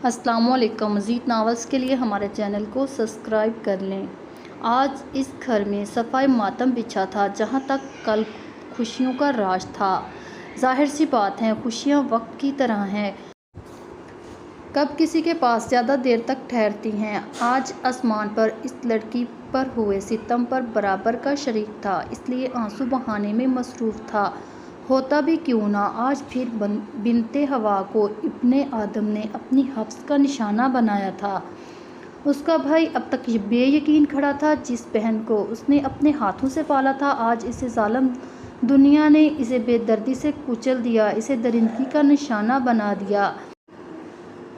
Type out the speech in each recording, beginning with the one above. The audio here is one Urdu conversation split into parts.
السلام علیکم۔ مزید ناولز کے لیے ہمارے چینل کو سبسکرائب کر لیں۔ آج اس گھر میں صفائے ماتم بچھا تھا جہاں تک کل خوشیوں کا راج تھا۔ ظاہر سی بات ہے، خوشیاں وقت کی طرح ہیں، کب کسی کے پاس زیادہ دیر تک ٹھہرتی ہیں۔ آج آسمان پر اس لڑکی پر ہوئے ستم پر برابر کا شریک تھا، اس لیے آنسو بہانے میں مصروف تھا۔ ہوتا بھی کیوں نہ، آج پھر بنت ہوا کو ابن آدم نے اپنی حبس کا نشانہ بنایا تھا۔ اس کا بھائی اب تک بے یقین کھڑا تھا، جس بہن کو اس نے اپنے ہاتھوں سے پالا تھا، آج اسے ظالم دنیا نے اسے بے دردی سے کچل دیا، اسے درندگی کا نشانہ بنا دیا۔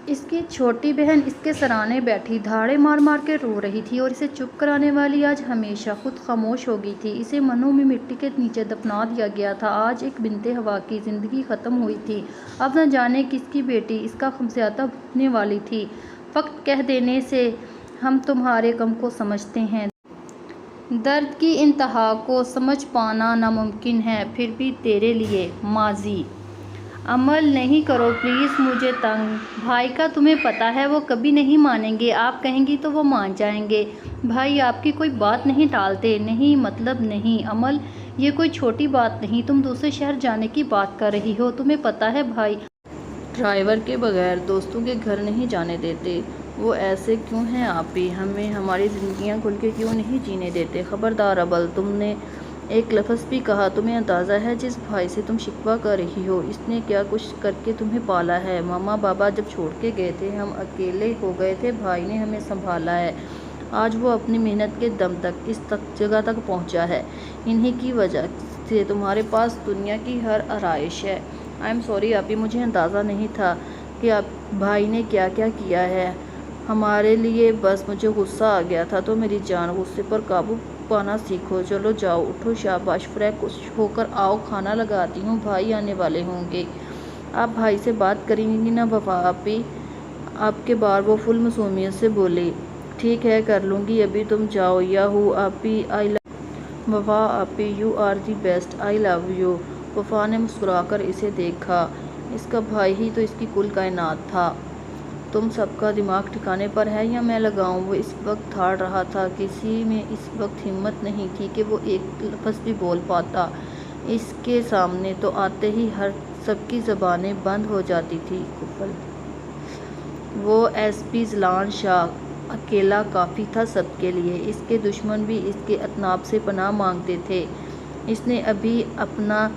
اس کی چھوٹی بہن اس کے سرانے بیٹھی دھاڑے مار مار کے رو رہی تھی اور اسے چپ کرانے والی آج ہمیشہ خود خاموش ہو گئی تھی۔ اسے منوں میں مٹی کے نیچے دفنا دیا گیا تھا۔ آج ایک بنت ہوا کی زندگی ختم ہوئی تھی، اب نہ جانے کس کی بیٹی اس کا خمیازہ بھگتنے والی تھی۔ فقط کہہ دینے سے ہم تمہارے غم کو سمجھتے ہیں، درد کی انتہا کو سمجھ پانا ناممکن ہے، پھر بھی تیرے لیے ماضی عمل نہیں کرو پلیز مجھے تنگ۔ بھائی کا تمہیں پتہ ہے وہ کبھی نہیں مانیں گے، آپ کہیں گی تو وہ مان جائیں گے۔ بھائی آپ کی کوئی بات نہیں ٹالتے، نہیں مطلب نہیں عمل، یہ کوئی چھوٹی بات نہیں، تم دوسرے شہر جانے کی بات کر رہی ہو، تمہیں پتہ ہے بھائی ڈرائیور کے بغیر دوستوں کے گھر نہیں جانے دیتے، وہ ایسے کیوں ہیں آپی، ہمیں ہماری زندگیاں کھل کے کیوں نہیں جینے دیتے۔ خبردار ابل، تم نے ایک لفظ بھی کہا، تمہیں اندازہ ہے جس بھائی سے تم شکوہ کر رہی ہو اس نے کیا کچھ کر کے تمہیں پالا ہے۔ ماما بابا جب چھوڑ کے گئے تھے ہم اکیلے ہو گئے تھے، بھائی نے ہمیں سنبھالا ہے، آج وہ اپنی محنت کے دم تک اس جگہ تک پہنچا ہے، انہی کی وجہ سے تمہارے پاس دنیا کی ہر آرائش ہے۔ آئی ایم سوری آپی، مجھے اندازہ نہیں تھا کہ بھائی نے کیا کیا کیا ہے ہمارے لیے، بس مجھے غصہ آ گیا تھا۔ تو میری جان، غصے پر قابو پانا سیکھو، چلو جاؤ اٹھو، شاباش، فریش ہو کر آؤ، کھانا لگاتی ہوں، بھائی آنے والے ہوں گے۔ آپ بھائی سے بات کریں گی نا وفا آپی؟ آپ کے بار وہ فل معصومیت سے بولی۔ ٹھیک ہے کر لوں گی، ابھی تم جاؤ۔ یاہو آپی، آئی لو وفا آپی، you are the best, I love you. Wafa نے مسکرا کر اسے دیکھا، اس کا بھائی ہی تو اس کی کل کائنات تھا۔ تم سب کا دماغ ٹھکانے پر ہے یا میں لگاؤں؟ وہ اس وقت دھاڑ رہا تھا، کسی میں اس وقت ہمت نہیں تھی کہ وہ ایک لفظ بھی بول پاتا، اس کے سامنے تو آتے ہی ہر سب کی زبانیں بند ہو جاتی تھی۔ قفل وہ ایس پی ذلان شاہ اکیلا کافی تھا سب کے لیے، اس کے دشمن بھی اس کے اطناب سے پناہ مانگتے تھے۔ اس نے ابھی اپنا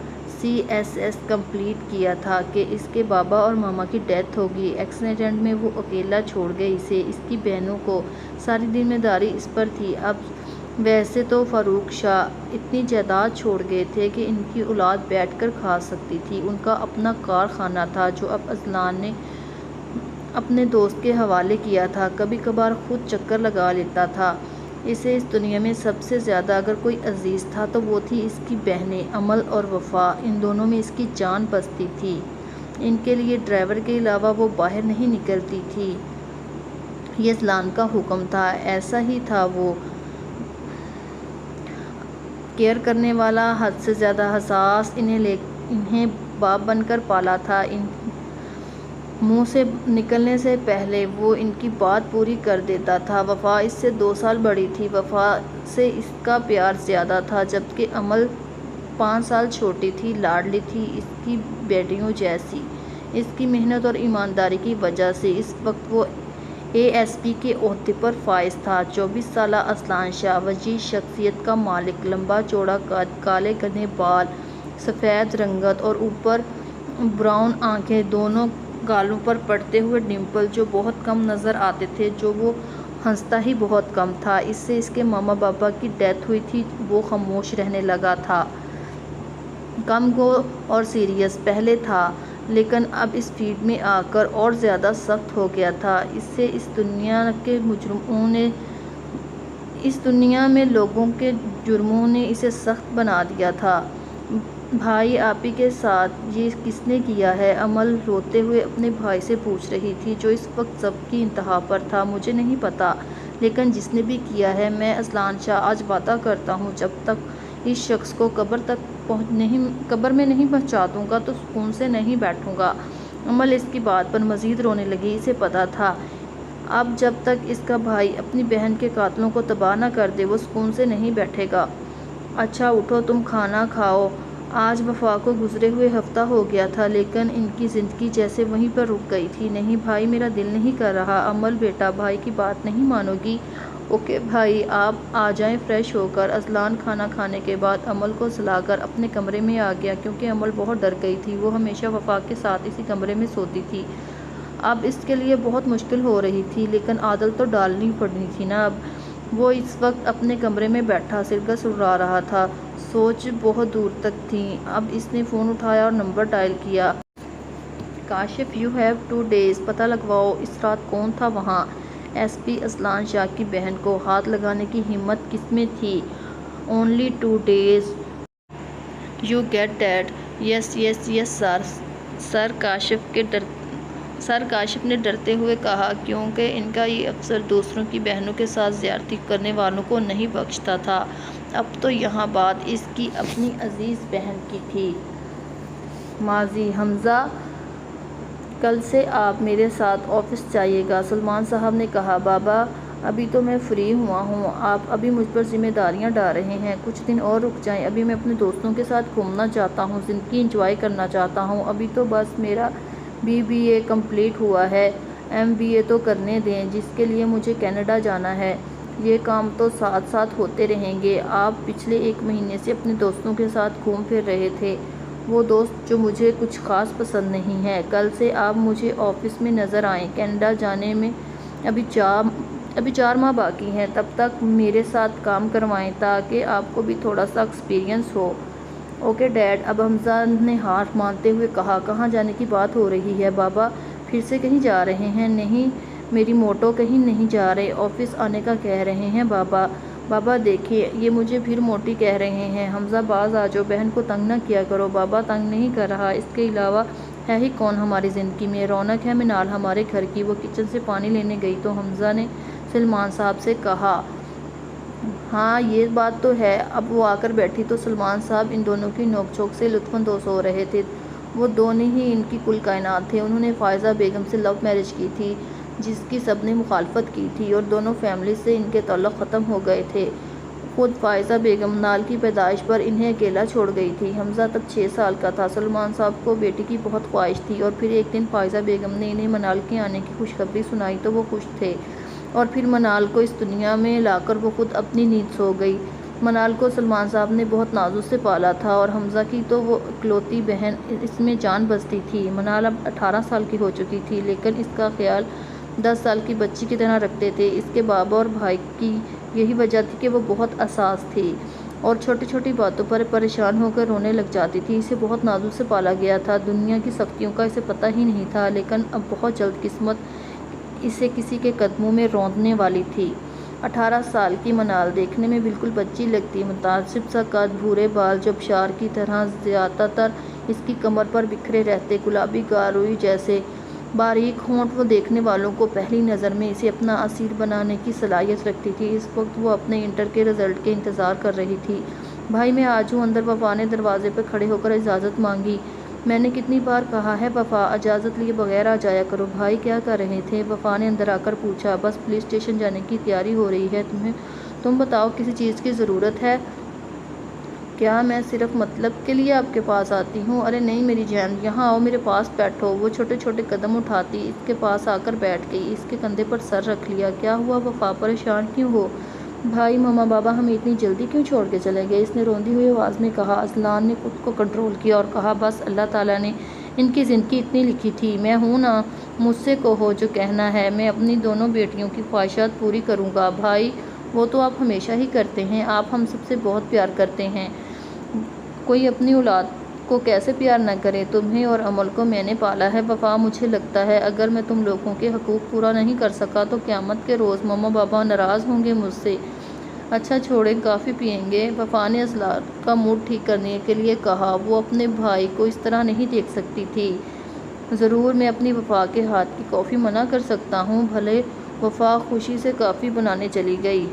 سی ایس ایس کمپلیٹ کیا تھا کہ اس کے بابا اور ماما کی ڈیتھ ہو گئی، ایکسیڈنٹ میں وہ اکیلا چھوڑ گئے اسے، اس کی بہنوں کو، ساری ذمہ داری اس پر تھی۔ اب ویسے تو فاروق شاہ اتنی جائیداد چھوڑ گئے تھے کہ ان کی اولاد بیٹھ کر کھا سکتی تھی، ان کا اپنا کارخانہ تھا جو اب اذلان نے اپنے دوست کے حوالے کیا تھا، کبھی کبھار خود چکر لگا لیتا تھا۔ اسے اس دنیا میں سب سے زیادہ اگر کوئی عزیز تھا تو وہ تھی اس کی بہنیں عمل اور وفا، ان دونوں میں اس کی جان بستی تھی، ان کے لیے ڈرائیور کے علاوہ وہ باہر نہیں نکلتی تھی، یہ ذلان کا حکم تھا، ایسا ہی تھا وہ کیئر کرنے والا، حد سے زیادہ حساس، انہیں باپ بن کر پالا تھا، منہ سے نکلنے سے پہلے وہ ان کی بات پوری کر دیتا تھا۔ وفا اس سے 2 سال بڑی تھی، وفا سے اس کا پیار زیادہ تھا، جبکہ عمل 5 سال چھوٹی تھی، لاڈلی تھی، اس کی بیٹیوں جیسی۔ اس کی محنت اور ایمانداری کی وجہ سے اس وقت وہ اے ایس پی کے عہدے پر فائز تھا۔ 24 سالہ اذلان شاہ وسیع شخصیت کا مالک، لمبا چوڑا قد، کالے گھنے بال، سفید رنگت اور اوپر براؤن آنکھیں، دونوں گالوں پر پڑتے ہوئے ڈمپل جو بہت کم نظر آتے تھے، جو وہ ہنستا ہی بہت کم تھا۔ اس سے اس کے ماما بابا کی ڈیتھ ہوئی تھی، وہ خاموش رہنے لگا تھا، کم گو اور سیریس پہلے تھا، لیکن اب اس فیلڈ میں آ کر اور زیادہ سخت ہو گیا تھا۔ اس سے اس دنیا میں لوگوں کے جرموں نے اسے سخت بنا دیا تھا۔ بھائی آپی کے ساتھ یہ کس نے کیا ہے؟ عمل روتے ہوئے اپنے بھائی سے پوچھ رہی تھی، جو اس وقت ضبط کی انتہا پر تھا۔ مجھے نہیں پتا، لیکن جس نے بھی کیا ہے، میں اذلان شاہ آج وعدہ کرتا ہوں جب تک اس شخص کو قبر میں نہیں پہنچا دوں گا تو سکون سے نہیں بیٹھوں گا۔ امل اس کی بات پر مزید رونے لگی۔ اسے پتہ تھا اب جب تک اس کا بھائی اپنی بہن کے قاتلوں کو تباہ نہ کر دے وہ سکون سے نہیں بیٹھے گا۔ اچھا اٹھو تم کھانا کھاؤ۔ آج وفا کو گزرے ہوئے ہفتہ ہو گیا تھا لیکن ان کی زندگی جیسے وہیں پر رک گئی تھی۔ نہیں بھائی میرا دل نہیں کر رہا۔ امل بیٹا بھائی کی بات نہیں مانو گی؟ اوکے بھائی آپ آ جائیں فریش ہو کر۔ اذلان کھانا کھانے کے بعد امل کو سلا کر اپنے کمرے میں آ گیا کیونکہ امل بہت ڈر گئی تھی۔ وہ ہمیشہ وفا کے ساتھ اسی کمرے میں سوتی تھی۔ اب اس کے لیے بہت مشکل ہو رہی تھی لیکن عادت تو ڈالنی پڑنی تھی نا۔ اب وہ اس وقت اپنے کمرے میں بیٹھا سرگس اڑا رہا تھا۔ سوچ بہت دور تک تھیں۔ اب اس نے فون اٹھایا اور نمبر ڈائل کیا۔ کاشف یو ہیو 2 days پتہ لگواؤ اس رات کون تھا وہاں؟ ایس پی اذلان شاہ کی بہن کو ہاتھ لگانے کی ہمت کس میں تھی؟ Only 2 days you get that؟ یس یس یس سر کاشف نے ڈرتے ہوئے کہا کیونکہ ان کا یہ افسر دوسروں کی بہنوں کے ساتھ زیادتی کرنے والوں کو نہیں بخشتا تھا۔ اب تو یہاں بات اس کی اپنی عزیز بہن کی تھی۔ ماضی حمزہ کل سے آپ میرے ساتھ آفس جائیے گا سلمان صاحب نے کہا۔ بابا ابھی تو میں فری ہوا ہوں۔ آپ ابھی مجھ پر ذمہ داریاں ڈال رہے ہیں۔ کچھ دن اور رک جائیں۔ ابھی میں اپنے دوستوں کے ساتھ گھومنا چاہتا ہوں، زندگی انجوائے کرنا چاہتا ہوں۔ ابھی تو بس میرا BBA کمپلیٹ ہوا ہے، MBA تو کرنے دیں جس کے لیے مجھے کینیڈا جانا ہے۔ یہ کام تو ساتھ ساتھ ہوتے رہیں گے۔ آپ پچھلے 1 مہینے سے اپنے دوستوں کے ساتھ گھوم پھر رہے تھے، وہ دوست جو مجھے کچھ خاص پسند نہیں ہے۔ کل سے آپ مجھے آفس میں نظر آئیں۔ کینیڈا جانے میں ابھی 4 ماہ باقی ہیں، تب تک میرے ساتھ کام کروائیں تاکہ آپ کو بھی تھوڑا سا ایکسپیرئنس ہو۔ اوکے ڈیڈ اب حمزہ نے ہار مانتے ہوئے کہا۔ کہاں جانے کی بات ہو رہی ہے بابا؟ پھر سے کہیں جا رہے ہیں؟ نہیں میری موٹو کہیں نہیں جا رہے، آفس آنے کا کہہ رہے ہیں بابا۔ بابا دیکھیے یہ مجھے پھر موٹی کہہ رہے ہیں۔ حمزہ باز آ جاؤ، بہن کو تنگ نہ کیا کرو۔ بابا تنگ نہیں کر رہا، اس کے علاوہ ہے ہی کون ہماری زندگی میں؟ رونق ہے منال ہمارے گھر کی، وہ کچن سے پانی لینے گئی تو حمزہ نے سلمان صاحب سے کہا۔ ہاں یہ بات تو ہے۔ اب وہ آ کر بیٹھی تو سلمان صاحب ان دونوں کی نوک جھونک سے لطف اندوز ہو رہے تھے۔ وہ دونوں ہی ان کی کل کائنات تھے۔ انہوں نے فائزہ بیگم سے لو میرج کی تھی جس کی سب نے مخالفت کی تھی اور دونوں فیملیز سے ان کے تعلق ختم ہو گئے تھے۔ خود فائزہ بیگم منال کی پیدائش پر انہیں اکیلا چھوڑ گئی تھی۔ حمزہ تب 6 سال کا تھا۔ سلمان صاحب کو بیٹی کی بہت خواہش تھی اور پھر ایک دن فائزہ بیگم نے انہیں منال کے آنے کی خوشخبری سنائی تو وہ خوش تھے اور پھر منال کو اس دنیا میں لا کر وہ خود اپنی نیند سو گئی۔ منال کو سلمان صاحب نے بہت نازوں سے پالا تھا اور حمزہ کی تو وہ اکلوتی بہن اس میں جان بستی تھی۔ منال اب 18 سال کی ہو چکی تھی لیکن اس کا خیال 10 سال کی بچی کی طرح رکھتے تھے۔ اس کے بابا اور بھائی کی یہی وجہ تھی کہ وہ بہت حساس تھی اور چھوٹی چھوٹی باتوں پر پریشان ہو کر رونے لگ جاتی تھی۔ اسے بہت نازوں سے پالا گیا تھا، دنیا کی سختیوں کا اسے پتہ ہی نہیں تھا لیکن اب بہت جلد قسمت اسے کسی کے قدموں میں روندنے والی تھی۔ 18 سال کی منال دیکھنے میں بالکل بچی لگتی، متناسب سا قد، بھورے بال جو ابشار کی طرح زیادہ تر اس کی کمر پر بکھرے رہتے، گلابی گال روئی جیسے باریک ہونٹ، وہ دیکھنے والوں کو پہلی نظر میں اسے اپنا اسیر بنانے کی صلاحیت رکھتی تھی۔ اس وقت وہ اپنے انٹر کے رزلٹ کے انتظار کر رہی تھی۔ بھائی میں آج ہوں اندر، وفا نے دروازے پہ کھڑے ہو کر اجازت مانگی۔ میں نے کتنی بار کہا ہے وفا اجازت لیے بغیر آ جایا کرو۔ بھائی کیا کر رہے تھے؟ وفا نے اندر آ کر پوچھا۔ بس پولیس اسٹیشن جانے کی تیاری ہو رہی ہے، تم بتاؤ کسی چیز کی ضرورت ہے کیا؟ میں صرف مطلب کے لیے آپ کے پاس آتی ہوں۔ ارے نہیں میری جان، یہاں آؤ میرے پاس بیٹھو۔ وہ چھوٹے چھوٹے قدم اٹھاتی اس کے پاس آ کر بیٹھ گئی، اس کے کندھے پر سر رکھ لیا۔ کیا ہوا وفا، پریشان کیوں ہو؟ بھائی ماما بابا ہمیں اتنی جلدی کیوں چھوڑ کے چلے گئے؟ اس نے روندی ہوئی آواز میں کہا۔ اذلان نے خود کو کنٹرول کیا اور کہا بس اللہ تعالیٰ نے ان کی زندگی اتنی لکھی تھی، میں ہوں نا، مجھ سے کہو جو کہنا ہے، میں اپنی دونوں بیٹیوں کی خواہشات پوری کروں گا۔ بھائی وہ تو آپ ہمیشہ ہی کرتے ہیں، آپ ہم سب سے بہت پیار کرتے ہیں، کوئی اپنی اولاد کو کیسے پیار نہ کرے؟ تمہیں اور امل کو میں نے پالا ہے وفا، مجھے لگتا ہے اگر میں تم لوگوں کے حقوق پورا نہیں کر سکا تو قیامت کے روز ماما بابا ناراض ہوں گے مجھ سے۔ اچھا چھوڑیں، کافی پئیں گے؟ وفا نے اذلان کا موڈ ٹھیک کرنے کے لیے کہا۔ وہ اپنے بھائی کو اس طرح نہیں دیکھ سکتی تھی۔ ضرور میں اپنی وفا کے ہاتھ کی کافی منع کر سکتا ہوں۔ بھلے وفا خوشی سے کافی بنانے چلی گئی۔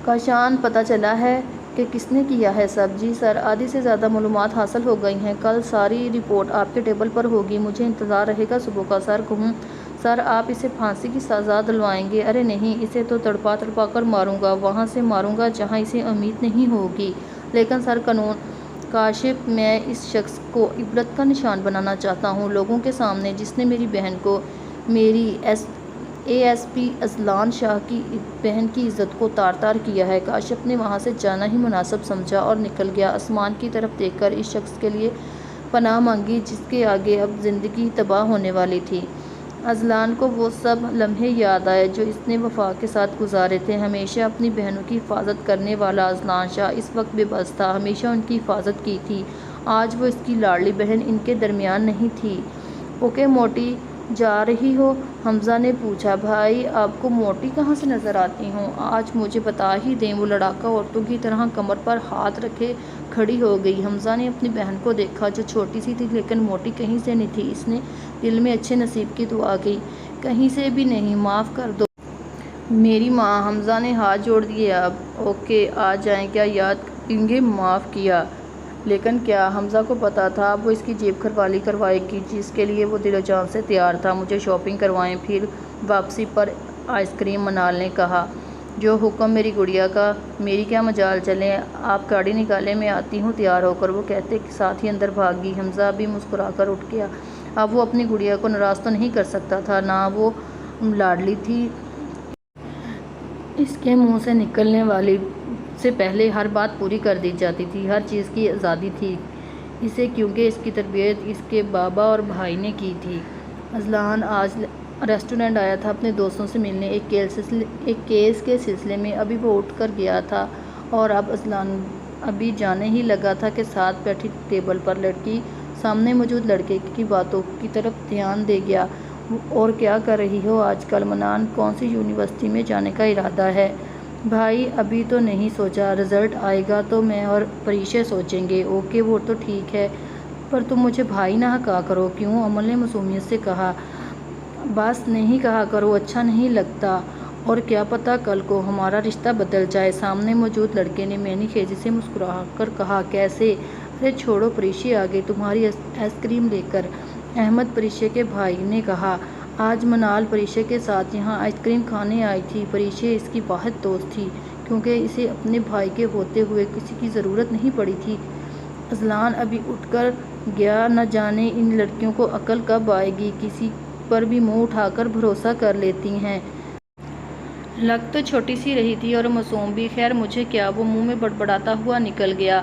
کاشان پتہ چلا ہے کہ کس نے کیا ہے سب؟ جی سر، آدھی سے زیادہ معلومات حاصل ہو گئی ہیں، کل ساری رپورٹ آپ کے ٹیبل پر ہوگی، مجھے انتظار رہے گا صبح کا۔ سر کہوں؟ سر آپ اسے پھانسی کی سزا دلوائیں گے؟ ارے نہیں، اسے تو تڑپا تڑپا کر ماروں گا، وہاں سے ماروں گا جہاں اسے امید نہیں ہوگی۔ لیکن سر قانون کاشف، میں اس شخص کو عبرت کا نشان بنانا چاہتا ہوں لوگوں کے سامنے، جس نے میری بہن کو، میری اے ایس پی اذلان شاہ کی بہن کی عزت کو تار تار کیا ہے۔ کاشف نے وہاں سے جانا ہی مناسب سمجھا اور نکل گیا، آسمان کی طرف دیکھ کر اس شخص کے لیے پناہ مانگی جس کے آگے اب زندگی تباہ ہونے والی تھی۔ اذلان کو وہ سب لمحے یاد آئے جو اس نے وفا کے ساتھ گزارے تھے۔ ہمیشہ اپنی بہنوں کی حفاظت کرنے والا اذلان شاہ اس وقت بے بس تھا، ہمیشہ ان کی حفاظت کی تھی، آج وہ اس کی لاڈلی بہن ان کے درمیان نہیں تھی۔ اوکے موٹی، جا رہی ہو؟ حمزہ نے پوچھا۔ بھائی آپ کو موٹی کہاں سے نظر آتی ہوں؟ آج مجھے بتا ہی دیں۔ وہ لڑاکا عورتوں کی طرح کمر پر ہاتھ رکھے کھڑی ہو گئی۔ حمزہ نے اپنی بہن کو دیکھا جو چھوٹی سی تھی لیکن موٹی کہیں سے نہیں تھی۔ اس نے دل میں اچھے نصیب کی دعا کی۔ کہیں سے بھی نہیں، معاف کر دو میری ماں۔ حمزہ نے ہاتھ جوڑ دیے۔ اب اوکے آ جائیں، کیا یاد کریں گے؟ معاف کیا لیکن کیا؟ حمزہ کو پتا تھا اب وہ اس کی جیب کھروالی کروائے گی جس کے لیے وہ دل و جان سے تیار تھا۔ مجھے شاپنگ کروائیں، پھر واپسی پر آئس کریم۔ منال نے کہا۔ جو حکم میری گڑیا کا، میری کیا مجال، چلیں آپ گاڑی نکالیں، میں آتی ہوں تیار ہو کر، وہ کہتے ساتھ ہی اندر بھاگ گئی۔ حمزہ بھی مسکرا کر اٹھ گیا۔ اب وہ اپنی گڑیا کو ناراض تو نہیں کر سکتا تھا، نہ وہ لاڈلی تھی، اس کے منہ سے نکلنے والی سے پہلے ہر بات پوری کر دی جاتی تھی، ہر چیز کی آزادی تھی اسے، کیونکہ اس کی تربیت اس کے بابا اور بھائی نے کی تھی۔ اذلان آج ریسٹورینٹ آیا تھا اپنے دوستوں سے ملنے، ایک کیس کے سلسلے میں۔ ابھی وہ اٹھ کر گیا تھا اور اب اذلان ابھی جانے ہی لگا تھا کہ ساتھ بیٹھی ٹیبل پر لڑکی سامنے موجود لڑکے کی باتوں کی طرف دھیان دے گیا۔ اور کیا کر رہی ہو آج کل؟ منال کون سی یونیورسٹی میں جانے کا ارادہ ہے؟ بھائی ابھی تو نہیں سوچا، رزلٹ آئے گا تو میں اور پریشے سوچیں گے۔ اوکے وہ تو ٹھیک ہے، پر تم مجھے بھائی نہ کہا کرو۔ کیوں؟ امل نے معصومیت سے کہا۔ بس نہیں کہا کرو، اچھا نہیں لگتا، اور کیا پتا کل کو ہمارا رشتہ بدل جائے۔ سامنے موجود لڑکے نے مینی خیزی سے مسکرا کر کہا۔ کیسے؟ ارے چھوڑو، پریشے آ گئی تمہاری آئس کریم لے کر، احمد پریشے کے بھائی نے کہا۔ آج منال پریشے کے ساتھ یہاں آئس کریم کھانے آئی تھی۔ پریشے اس کی واحد دوست تھی کیونکہ اسے اپنے بھائی کے ہوتے ہوئے کسی کی ضرورت نہیں پڑی تھی۔ اذلان ابھی اٹھ کر گیا، نہ جانے ان لڑکیوں کو عقل کب آئے گی، کسی پر بھی منہ اٹھا کر بھروسہ کر لیتی ہیں۔ لگ تو چھوٹی سی رہی تھی اور معصوم بھی، خیر مجھے کیا، وہ منہ میں بڑبڑاتا ہوا نکل گیا۔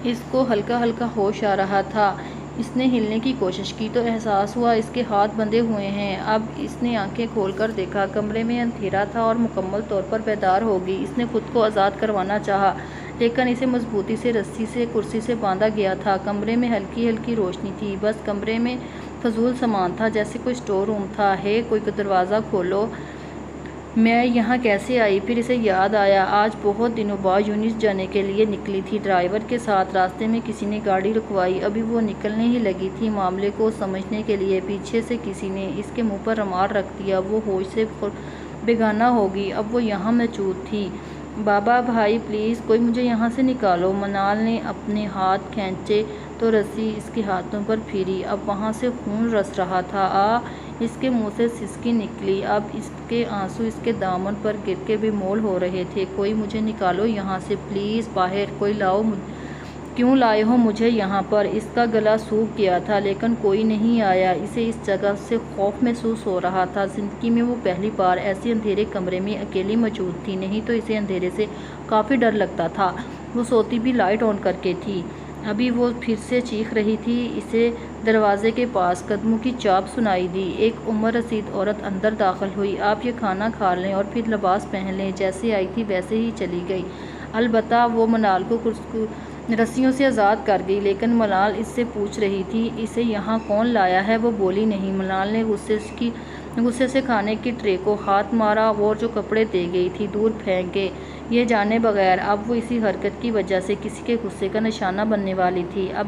اس کو ہلکا ہلکا ہوش آ رہا تھا، اس نے ہلنے کی کوشش کی تو احساس ہوا اس کے ہاتھ بندھے ہوئے ہیں۔ اب اس نے آنکھیں کھول کر دیکھا، کمرے میں اندھیرا تھا اور مکمل طور پر بیدار ہو گئی۔ اس نے خود کو آزاد کروانا چاہا لیکن اسے مضبوطی سے رسی سے کرسی سے باندھا گیا تھا۔ کمرے میں ہلکی ہلکی روشنی تھی، بس کمرے میں فضول سامان تھا جیسے کوئی اسٹور روم تھا۔ ہے کوئی دروازہ کھولو، میں یہاں کیسے آئی؟ پھر اسے یاد آیا آج بہت دنوں بعد یونس جانے کے لیے نکلی تھی ڈرائیور کے ساتھ، راستے میں کسی نے گاڑی رکوائی، ابھی وہ نکلنے ہی لگی تھی معاملے کو سمجھنے کے لیے، پیچھے سے کسی نے اس کے منہ پر رومال رکھ دیا، وہ ہوش سے بیگانہ ہوگی، اب وہ یہاں موجود تھی۔ بابا بھائی پلیز کوئی مجھے یہاں سے نکالو۔ منال نے اپنے ہاتھ کھینچے تو رسی اس کے ہاتھوں پر پھری، اب وہاں سے خون رس رہا تھا۔ اس کے منہ سے سسکی نکلی، اب اس کے آنسو اس کے دامن پر گر کے بے مول ہو رہے تھے۔ کوئی مجھے نکالو یہاں سے پلیز، باہر کوئی لاؤ، کیوں لائے ہو مجھے یہاں پر؟ اس کا گلا سوکھ گیا تھا لیکن کوئی نہیں آیا، اسے اس جگہ سے خوف محسوس ہو رہا تھا۔ زندگی میں وہ پہلی بار ایسے اندھیرے کمرے میں اکیلی موجود تھی، نہیں تو اسے اندھیرے سے کافی ڈر لگتا تھا۔ وہ سوتی بھی لائٹ آن کر کے تھی۔ ابھی وہ پھر سے چیخ رہی تھی، اسے دروازے کے پاس قدموں کی چاپ سنائی دی، ایک عمر رسید عورت اندر داخل ہوئی۔ آپ یہ کھانا کھا لیں اور پھر لباس پہن لیں، جیسے آئی تھی ویسے ہی چلی گئی۔ البتہ وہ منال کو رسیوں سے آزاد کر گئی، لیکن منال اس سے پوچھ رہی تھی اسے یہاں کون لایا ہے، وہ بولی نہیں۔ منال نے غصے سے کھانے کی ٹرے کو ہاتھ مارا اور جو کپڑے دے گئی تھی دور پھینکے، یہ جانے بغیر اب وہ اسی حرکت کی وجہ سے کسی کے غصے کا نشانہ بننے والی تھی۔ اب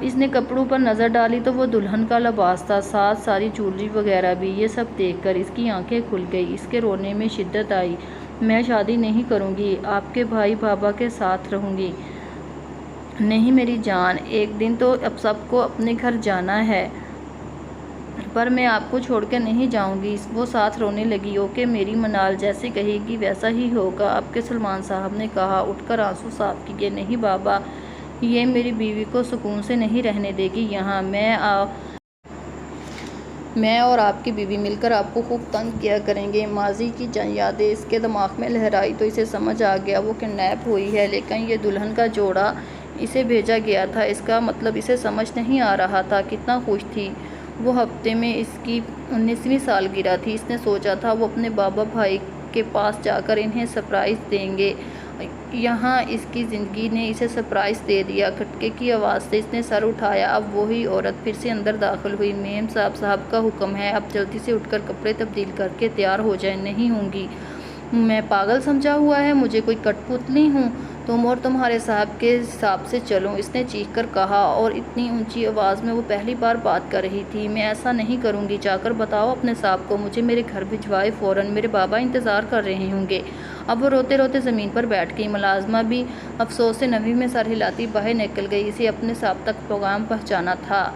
اس نے کپڑوں پر نظر ڈالی تو وہ دلہن کا لباس تھا، ساتھ ساری جویلری وغیرہ بھی۔ یہ سب دیکھ کر اس کی آنکھیں کھل گئی، اس کے رونے میں شدت آئی۔ میں شادی نہیں کروں گی، آپ کے بھائی بابا کے ساتھ رہوں گی۔ نہیں میری جان، ایک دن تو اب سب کو اپنے گھر جانا ہے، پر میں آپ کو چھوڑ کے نہیں جاؤں گی۔ وہ ساتھ رونے لگی۔ اوکے میری منال، جیسے کہے گی ویسا ہی ہوگا، آپ کے سلمان صاحب نے کہا، اٹھ کر آنسو صاف کیے۔ نہیں بابا، یہ میری بیوی کو سکون سے نہیں رہنے دے گی یہاں۔ میں اور آپ کی بیوی مل کر آپ کو خوب تنگ کیا کریں گے۔ ماضی کی یادیں اس کے دماغ میں لہرائی تو اسے سمجھ آ گیا وہ کڈنیپ ہوئی ہے، لیکن یہ دلہن کا جوڑا اسے بھیجا گیا تھا، اس کا مطلب اسے سمجھ نہیں آ رہا تھا۔ کتنا خوش تھی وہ، ہفتے میں اس کی 19ویں سالگرہ تھی۔ اس نے سوچا تھا وہ اپنے بابا بھائی کے پاس جا کر انہیں سرپرائز دیں گے، یہاں اس کی زندگی نے اسے سرپرائز دے دیا۔ کھٹکے کی آواز سے اس نے سر اٹھایا۔ اب وہی عورت پھر سے اندر داخل ہوئی۔ میم صاحب کا حکم ہے، اب جلدی سے اٹھ کر کپڑے تبدیل کر کے تیار ہو جائیں۔ نہیں ہوں گی، میں پاگل سمجھا ہوا ہے مجھے، کوئی کٹ پتلی ہوں؟ تم اور تمہارے صاحب کے حساب سے چلو، اس نے چیخ کر کہا، اور اتنی اونچی آواز میں وہ پہلی بار بات کر رہی تھی۔ میں ایسا نہیں کروں گی، جا کر بتاؤ اپنے صاحب کو مجھے میرے گھر بھجوائے فوراً، میرے بابا انتظار کر رہے ہوں گے۔ اب وہ روتے روتے زمین پر بیٹھ گئی۔ ملازمہ بھی افسوس سے نوی میں سر ہلاتی باہر نکل گئی، اسے اپنے صاحب تک پیغام پہنچانا تھا۔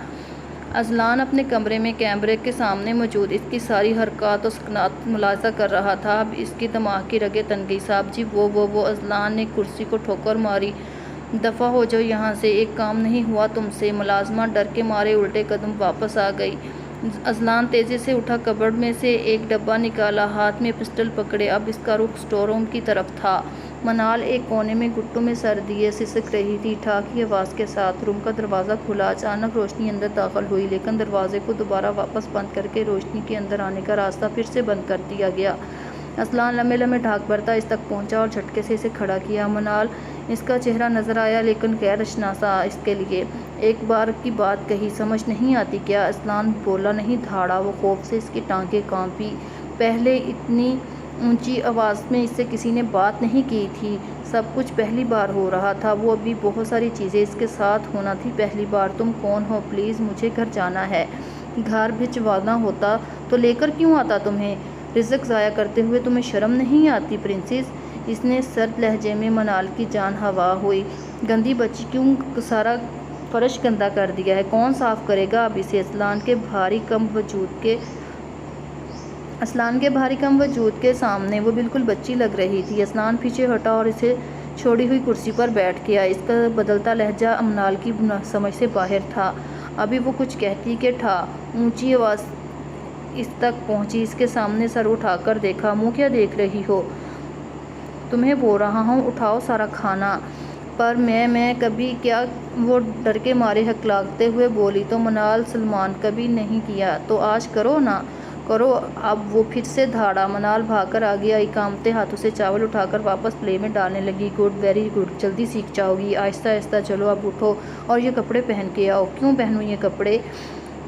اذلان اپنے کمرے میں کیمرے کے سامنے موجود اس کی ساری حرکات و سکنات ملاحظہ کر رہا تھا۔ اب اس کی دماغ کی رگیں تن گئی۔ صاحب جی وہ اذلان نے کرسی کو ٹھوکر ماری۔ دفعہ ہو جاؤ یہاں سے، ایک کام نہیں ہوا تم سے۔ ملازمہ ڈر کے مارے الٹے قدم واپس آ گئی۔ اذلان تیزی سے اٹھا، کبرڈ میں سے ایک ڈبہ نکالا، ہاتھ میں پسٹل پکڑے۔ اب اس کا رخ اسٹور روم کی طرف تھا۔ منال ایک کونے میں گھٹنوں میں سر دیے سسک رہی تھی، ٹھا کی آواز کے ساتھ۔ روم کا دروازہ کھلا، اچانک روشنی اندر داخل ہوئی، لیکن دروازے کو دوبارہ واپس بند کر کے روشنی کے اندر آنے کا راستہ پھر سے بند کر دیا گیا۔ اذلان لمحے لمحے ڈھاک بھرتا اس تک پہنچا اور جھٹکے سے اسے کھڑا کیا۔ منال اس کا چہرہ نظر آیا، لیکن غیر اشناسا اس کے لیے۔ ایک بار کی بات کہی سمجھ نہیں آتی کیا؟ اذلان بولا نہیں، دھاڑا۔ وہ خوف سے اس کی ٹانگیں کانپی۔ پہلے اتنی اونچی آواز میں اس سے کسی نے بات نہیں کی تھی، سب کچھ پہلی بار ہو رہا تھا۔ وہ ابھی بہت ساری چیزیں اس کے ساتھ ہونا تھی پہلی بار۔ تم کون ہو؟ پلیز مجھے گھر جانا ہے۔ گھر بھجوانا ہوتا تو لے کر کیوں آتا تمہیں؟ رزق ضائع کرتے ہوئے تمہیں شرم نہیں آتی پرنسس؟ اس نے سرد لہجے میں۔ منال کی جان ہوا ہوئی۔ گندی بچی، کیوں سارا فرش گندا کر دیا ہے؟ کون صاف کرے گا اب اسے؟ اذلان کے بھاری کم وجود کے سامنے وہ بالکل بچی لگ رہی تھی۔ اذلان پیچھے ہٹا اور اسے چھوڑی ہوئی کرسی پر بیٹھ گیا۔ اس کا بدلتا لہجہ منال کی سمجھ سے باہر تھا۔ ابھی وہ کچھ کہتی کہ ٹھا اونچی آواز اس تک پہنچی۔ اس کے سامنے سر اٹھا کر دیکھا۔ منہ کیا دیکھ رہی ہو؟ تمہیں بول رہا ہوں اٹھاؤ سارا کھانا۔ پر میں کبھی کیا؟ وہ ڈر کے مارے ہکلاتے ہوئے بولی۔ تو منال سلمان کبھی نہیں کیا تو آج کرو نا، کرو۔ اب وہ پھر سے دھاڑا۔ منال بھاگ کر آگے آئی، کانپتے ہاتھوں سے چاول اٹھا کر واپس پلے میں ڈالنے لگی۔ گڈ، ویری گڈ، جلدی سیکھ جاؤ گی، آہستہ آہستہ چلو۔ اب اٹھو اور یہ کپڑے پہن کے آؤ۔ کیوں پہنوں یہ کپڑے؟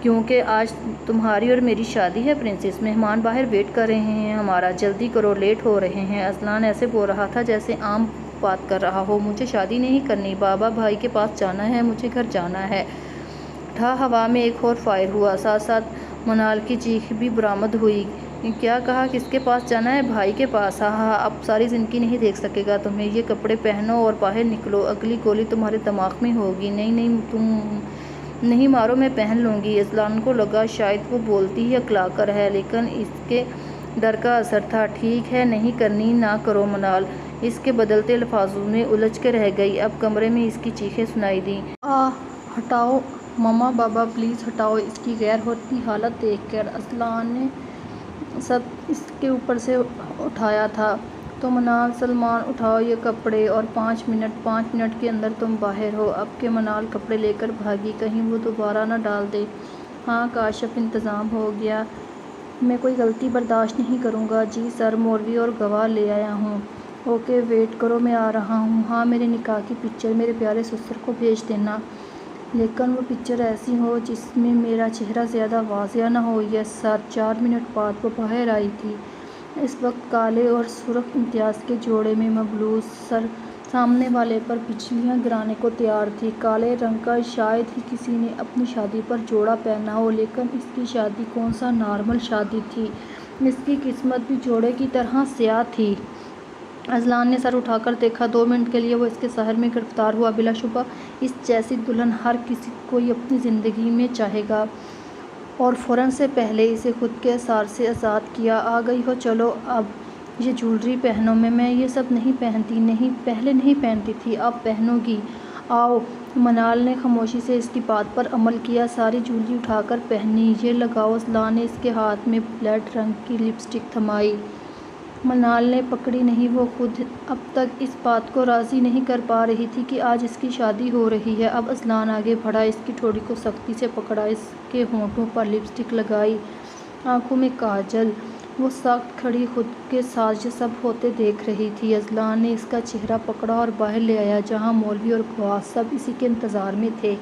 کیونکہ آج تمہاری اور میری شادی ہے پرنسس، مہمان باہر ویٹ کر رہے ہیں ہمارا، جلدی کرو، لیٹ ہو رہے ہیں۔ اذلان ایسے بول رہا تھا جیسے عام بات کر رہا ہو۔ مجھے شادی نہیں کرنی، بابا بھائی کے پاس جانا ہے، مجھے گھر جانا ہے۔ ٹھا ہوا میں ایک اور فائر ہوا، ساتھ ساتھ منال کی چیخ بھی برآمد ہوئی۔ کیا کہا؟ کس کے پاس جانا ہے؟ بھائی کے پاس۔ ہاں، اب ساری زندگی نہیں دیکھ سکے گا تمہیں۔ یہ کپڑے پہنو اور باہر نکلو، اگلی گولی تمہارے دماغ میں ہوگی۔ نہیں، تم نہیں مارو، میں پہن لوں گی۔ اذلان کو لگا شاید وہ بولتی ہی ہکلا کر ہے، لیکن اس کے ڈر کا اثر تھا۔ ٹھیک ہے، نہیں کرنی نہ کرو منال، اس کے بدلتے الفاظوں میں الجھ کے رہ گئی۔ اب کمرے میں اس کی چیخیں سنائی دیں۔ ہٹاؤ مما، بابا پلیز ہٹاؤ۔ اس کی غیر ہوتی حالت دیکھ کر اذلان نے سب اس کے اوپر سے اٹھایا تھا۔ تو منال، سلمان اٹھاؤ یہ کپڑے اور 5 منٹ کے اندر تم باہر ہو اب کے۔ منال کپڑے لے کر بھاگی، کہیں وہ دوبارہ نہ ڈال دے۔ ہاں کاشف، انتظام ہو گیا، میں کوئی غلطی برداشت نہیں کروں گا۔ جی سر، مولوی اور گواہ لے آیا ہوں۔ اوکے ویٹ کرو، میں آ رہا ہوں۔ ہاں میرے نکاح کی پکچر میرے پیارے سسر کو بھیج دینا، لیکن وہ پکچر ایسی ہو جس میں میرا چہرہ زیادہ واضح نہ ہو۔ یس سر۔ 4 منٹ بعد وہ باہر آئی تھی، اس وقت کالے اور سرخ امتیاز کے جوڑے میں ملبوس، سر سامنے والے پر بجلیاں گرانے کو تیار تھی۔ کالے رنگ کا شاید ہی کسی نے اپنی شادی پر جوڑا پہنا ہو، لیکن اس کی شادی کون سا نارمل شادی تھی، اس کی قسمت بھی جوڑے کی طرح سیاہ تھی۔ اذلان نے سر اٹھا کر دیکھا۔ 2 منٹ کے لیے وہ اس کے سحر میں گرفتار ہوا۔ بلا شبہ اس جیسی دلہن ہر کسی کوئی اپنی زندگی میں چاہے گا، اور فوراً سے پہلے اسے خود کے اثار سے آزاد کیا۔ آ گئی ہو، چلو اب یہ جولری پہنو۔ میں یہ سب نہیں پہنتی، نہیں پہلے نہیں پہنتی تھی، اب پہنو گی، آؤ۔ منال نے خاموشی سے اس کی بات پر عمل کیا۔ ساری جولری اٹھا کر پہنی۔ یہ لگاؤ۔ اذلان نے اس کے ہاتھ میں بلیڈ رنگ کی لپسٹک تھمائی۔ منال نے پکڑی نہیں۔ وہ خود اب تک اس بات کو راضی نہیں کر پا رہی تھی کہ آج اس کی شادی ہو رہی ہے۔ اب اذلان آگے بڑھا، اس کی ٹھوڑی کو سختی سے پکڑا، اس کے ہونٹوں پر لپسٹک لگائی، آنکھوں میں کاجل۔ وہ ساکت کھڑی خود کے ساتھ یہ سب ہوتے دیکھ رہی تھی۔ اذلان نے اس کا چہرہ پکڑا اور باہر لے آیا، جہاں مولوی اور گواہ سب اسی کے انتظار میں تھے۔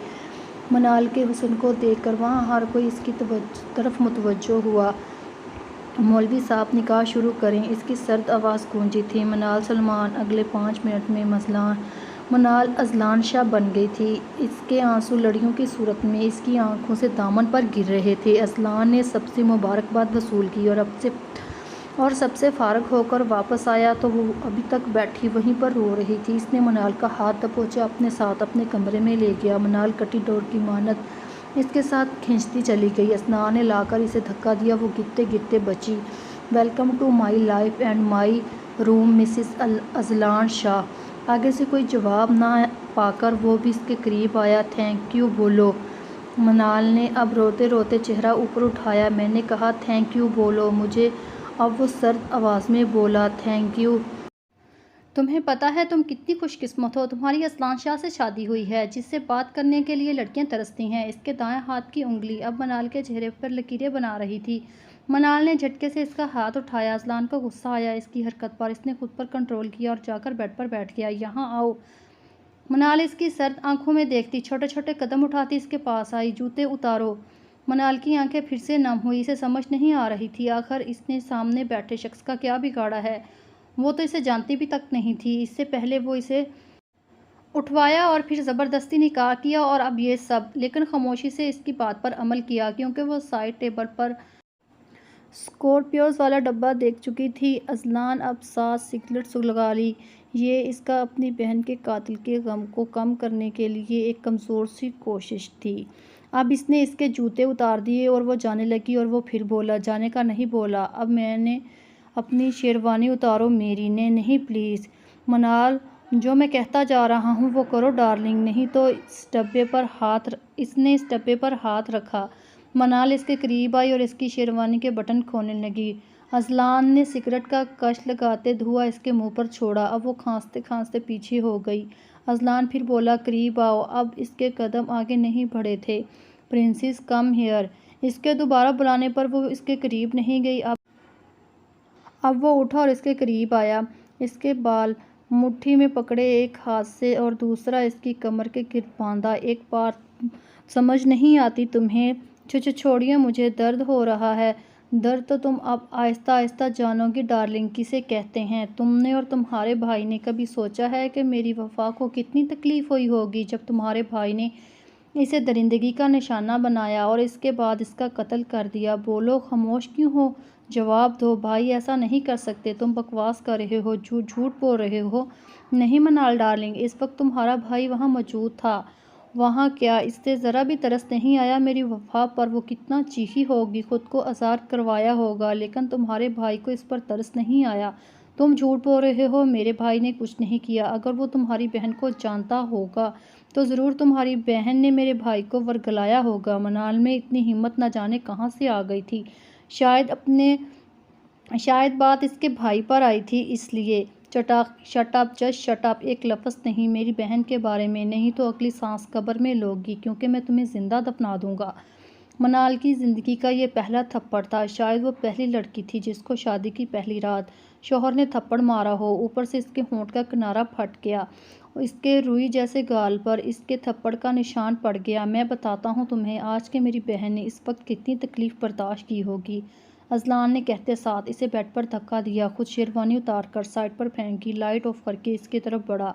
منال کے حسن کو دیکھ کر وہاں ہر کوئی اس کی طرف متوجہ ہوا۔ مولوی صاحب، نکاح شروع کریں، اس کی سرد آواز گونجی تھی۔ منال سلمان اگلے 5 منٹ میں منال اذلان شاہ بن گئی تھی۔ اس کے آنسو لڑیوں کی صورت میں اس کی آنکھوں سے دامن پر گر رہے تھے۔ اذلان نے سب سے مبارکباد وصول کی اور سب سے فارغ ہو کر واپس آیا تو وہ ابھی تک بیٹھی وہیں پر رو رہی تھی۔ اس نے منال کا ہاتھ دبوچا، اپنے ساتھ اپنے کمرے میں لے گیا۔ منال کٹی ڈور کی مانند اس کے ساتھ کھینچتی چلی گئی۔ اذلان نے لا کر اسے دھکا دیا، وہ گرتے گرتے بچی۔ Welcome to my life and my room mrs Azlan Shah. آگے سے کوئی جواب نہ پا کر وہ بھی اس کے قریب آیا۔ تھینک یو بولو۔ منال نے اب روتے روتے چہرہ اوپر اٹھایا۔ میں نے کہا تھینک یو بولو مجھے۔ اب وہ سرد آواز میں بولا، تھینک یو۔ تمہیں پتہ ہے تم کتنی خوش قسمت ہو، تمہاری اذلان شاہ سے شادی ہوئی ہے، جس سے بات کرنے کے لیے لڑکیاں ترستی ہیں۔ اس کے دائیں ہاتھ کی انگلی اب منال کے چہرے پر لکیریں بنا رہی تھی۔ منال نے جھٹکے سے اس کا ہاتھ اٹھایا۔ اذلان کو غصہ آیا اس کی حرکت پر۔ اس نے خود پر کنٹرول کیا اور جا کر بیڈ پر بیٹھ گیا۔ یہاں آؤ۔ منال اس کی سرد آنکھوں میں دیکھتی چھوٹے چھوٹے قدم اٹھاتی اس کے پاس آئی۔ جوتے اتارو۔ منال کی آنکھیں پھر سے نم ہوئی۔ اسے سمجھ نہیں آ رہی تھی آخر اس نے سامنے بیٹھے شخص کا کیا بگاڑا ہے۔ وہ تو اسے جانتی بھی تک نہیں تھی۔ اس سے پہلے وہ اسے اٹھوایا اور پھر زبردستی نکاح کیا اور اب یہ سب۔ لیکن خاموشی سے اس کی بات پر عمل کیا، کیونکہ وہ سائڈ ٹیبل پر اسکورپیوز والا ڈبہ دیکھ چکی تھی۔ اذلان اب 7 سگریٹ سلگا لی۔ یہ اس کا اپنی بہن کے قاتل کے غم کو کم کرنے کے لیے ایک کمزور سی کوشش تھی۔ اب اس نے اس کے جوتے اتار دیے اور وہ جانے لگی اور وہ پھر بولا، جانے کا نہیں بولا، اب میں نے اپنی شیروانی اتارو میری نے نہیں پلیز۔ منال، جو میں کہتا جا رہا ہوں وہ کرو ڈارلنگ، نہیں تو اس نے اس ڈبے پر ہاتھ رکھا۔ منال اس کے قریب آئی اور اس کی شیروانی کے بٹن کھولنے لگی۔ اذلان نے سگریٹ کا کش لگاتے دھواں اس کے منہ پر چھوڑا۔ اب وہ کھانستے کھانستے پیچھے ہو گئی۔ اذلان پھر بولا، قریب آؤ۔ اب اس کے قدم آگے نہیں بڑھے تھے۔ Princess come here. اس کے دوبارہ بلانے پر وہ اس کے قریب نہیں گئی۔ اب وہ اٹھا اور اس کے قریب آیا، اس کے بال مٹھی میں پکڑے ایک ہاتھ سے اور دوسرا اس کی کمر کے گرد باندھا۔ ایک بات سمجھ نہیں آتی تمہیں؟ چھوڑیے مجھے، درد ہو رہا ہے۔ درد تو تم اب آہستہ آہستہ جانو گی ڈارلنگ کسے کہتے ہیں۔ تم نے اور تمہارے بھائی نے کبھی سوچا ہے کہ میری وفا کو کتنی تکلیف ہوئی ہوگی جب تمہارے بھائی نے اسے درندگی کا نشانہ بنایا اور اس کے بعد اس کا قتل کر دیا؟ بولو، خاموش کیوں ہو؟ جواب دو۔ بھائی ایسا نہیں کر سکتے، تم بکواس کر رہے ہو، جھوٹ بول رہے ہو۔ نہیں منال ڈارلنگ، اس وقت تمہارا بھائی وہاں موجود تھا۔ وہاں کیا اس سے ذرا بھی ترس نہیں آیا میری وفا پر؟ وہ کتنا چیخی ہوگی، خود کو آزار کروایا ہوگا، لیکن تمہارے بھائی کو اس پر ترس نہیں آیا۔ تم جھوٹ بول رہے ہو، میرے بھائی نے کچھ نہیں کیا۔ اگر وہ تمہاری بہن کو جانتا ہوگا تو ضرور تمہاری بہن نے میرے بھائی کو ورگلایا ہوگا۔ منال میں اتنی ہمت نہ جانے کہاں سے آ گئی تھی۔ شاید بات اس کے بھائی پر آئی تھی اس لیے۔ Shut up, just shut up, ایک لفظ نہیں میری بہن کے بارے میں، نہیں تو اگلی سانس قبر میں لوگی، کیونکہ میں تمہیں زندہ دفنا دوں گا۔ منال کی زندگی کا یہ پہلا تھپڑ تھا۔ شاید وہ پہلی لڑکی تھی جس کو شادی کی پہلی رات شوہر نے تھپڑ مارا ہو۔ اوپر سے اس کے ہونٹ کا کنارہ پھٹ گیا، اس کے روئی جیسے گال پر اس کے تھپڑ کا نشان پڑ گیا۔ میں بتاتا ہوں تمہیں آج کہ میری بہن نے اس وقت کتنی تکلیف برداشت کی ہوگی۔ اذلان نے کہتے ساتھ اسے بیڈ پر دھکا دیا، خود شیروانی اتار کر سائڈ پر پھینکی، لائٹ آف کر کے اس کی طرف بڑھا۔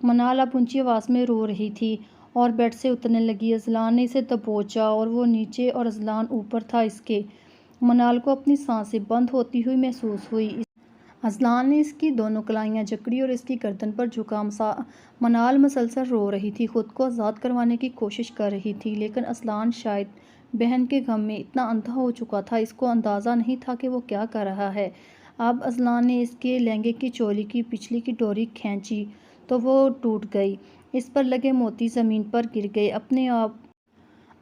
منال اب اونچی آواز میں رو رہی تھی اور بیڈ سے اترنے لگی۔ اذلان نے اسے دبوچا اور وہ نیچے اور اذلان اوپر تھا اس کے۔ منال کو اپنی سانسیں بند ہوتی ہوئی محسوس ہوئی۔ اذلان نے اس کی دونوں کلائیاں جکڑی اور اس کی گردن پر جھکا۔ منال مسلسل رو رہی تھی، خود کو آزاد کروانے کی کوشش کر رہی تھی، لیکن اذلان شاید بہن کے غم میں اتنا اندھا ہو چکا تھا، اس کو اندازہ نہیں تھا کہ وہ کیا کر رہا ہے۔ اب اذلان نے اس کے لہنگے کی چولی کی پچھلی کی ڈوری کھینچی تو وہ ٹوٹ گئی۔ اس پر لگے موتی زمین پر گر گئے۔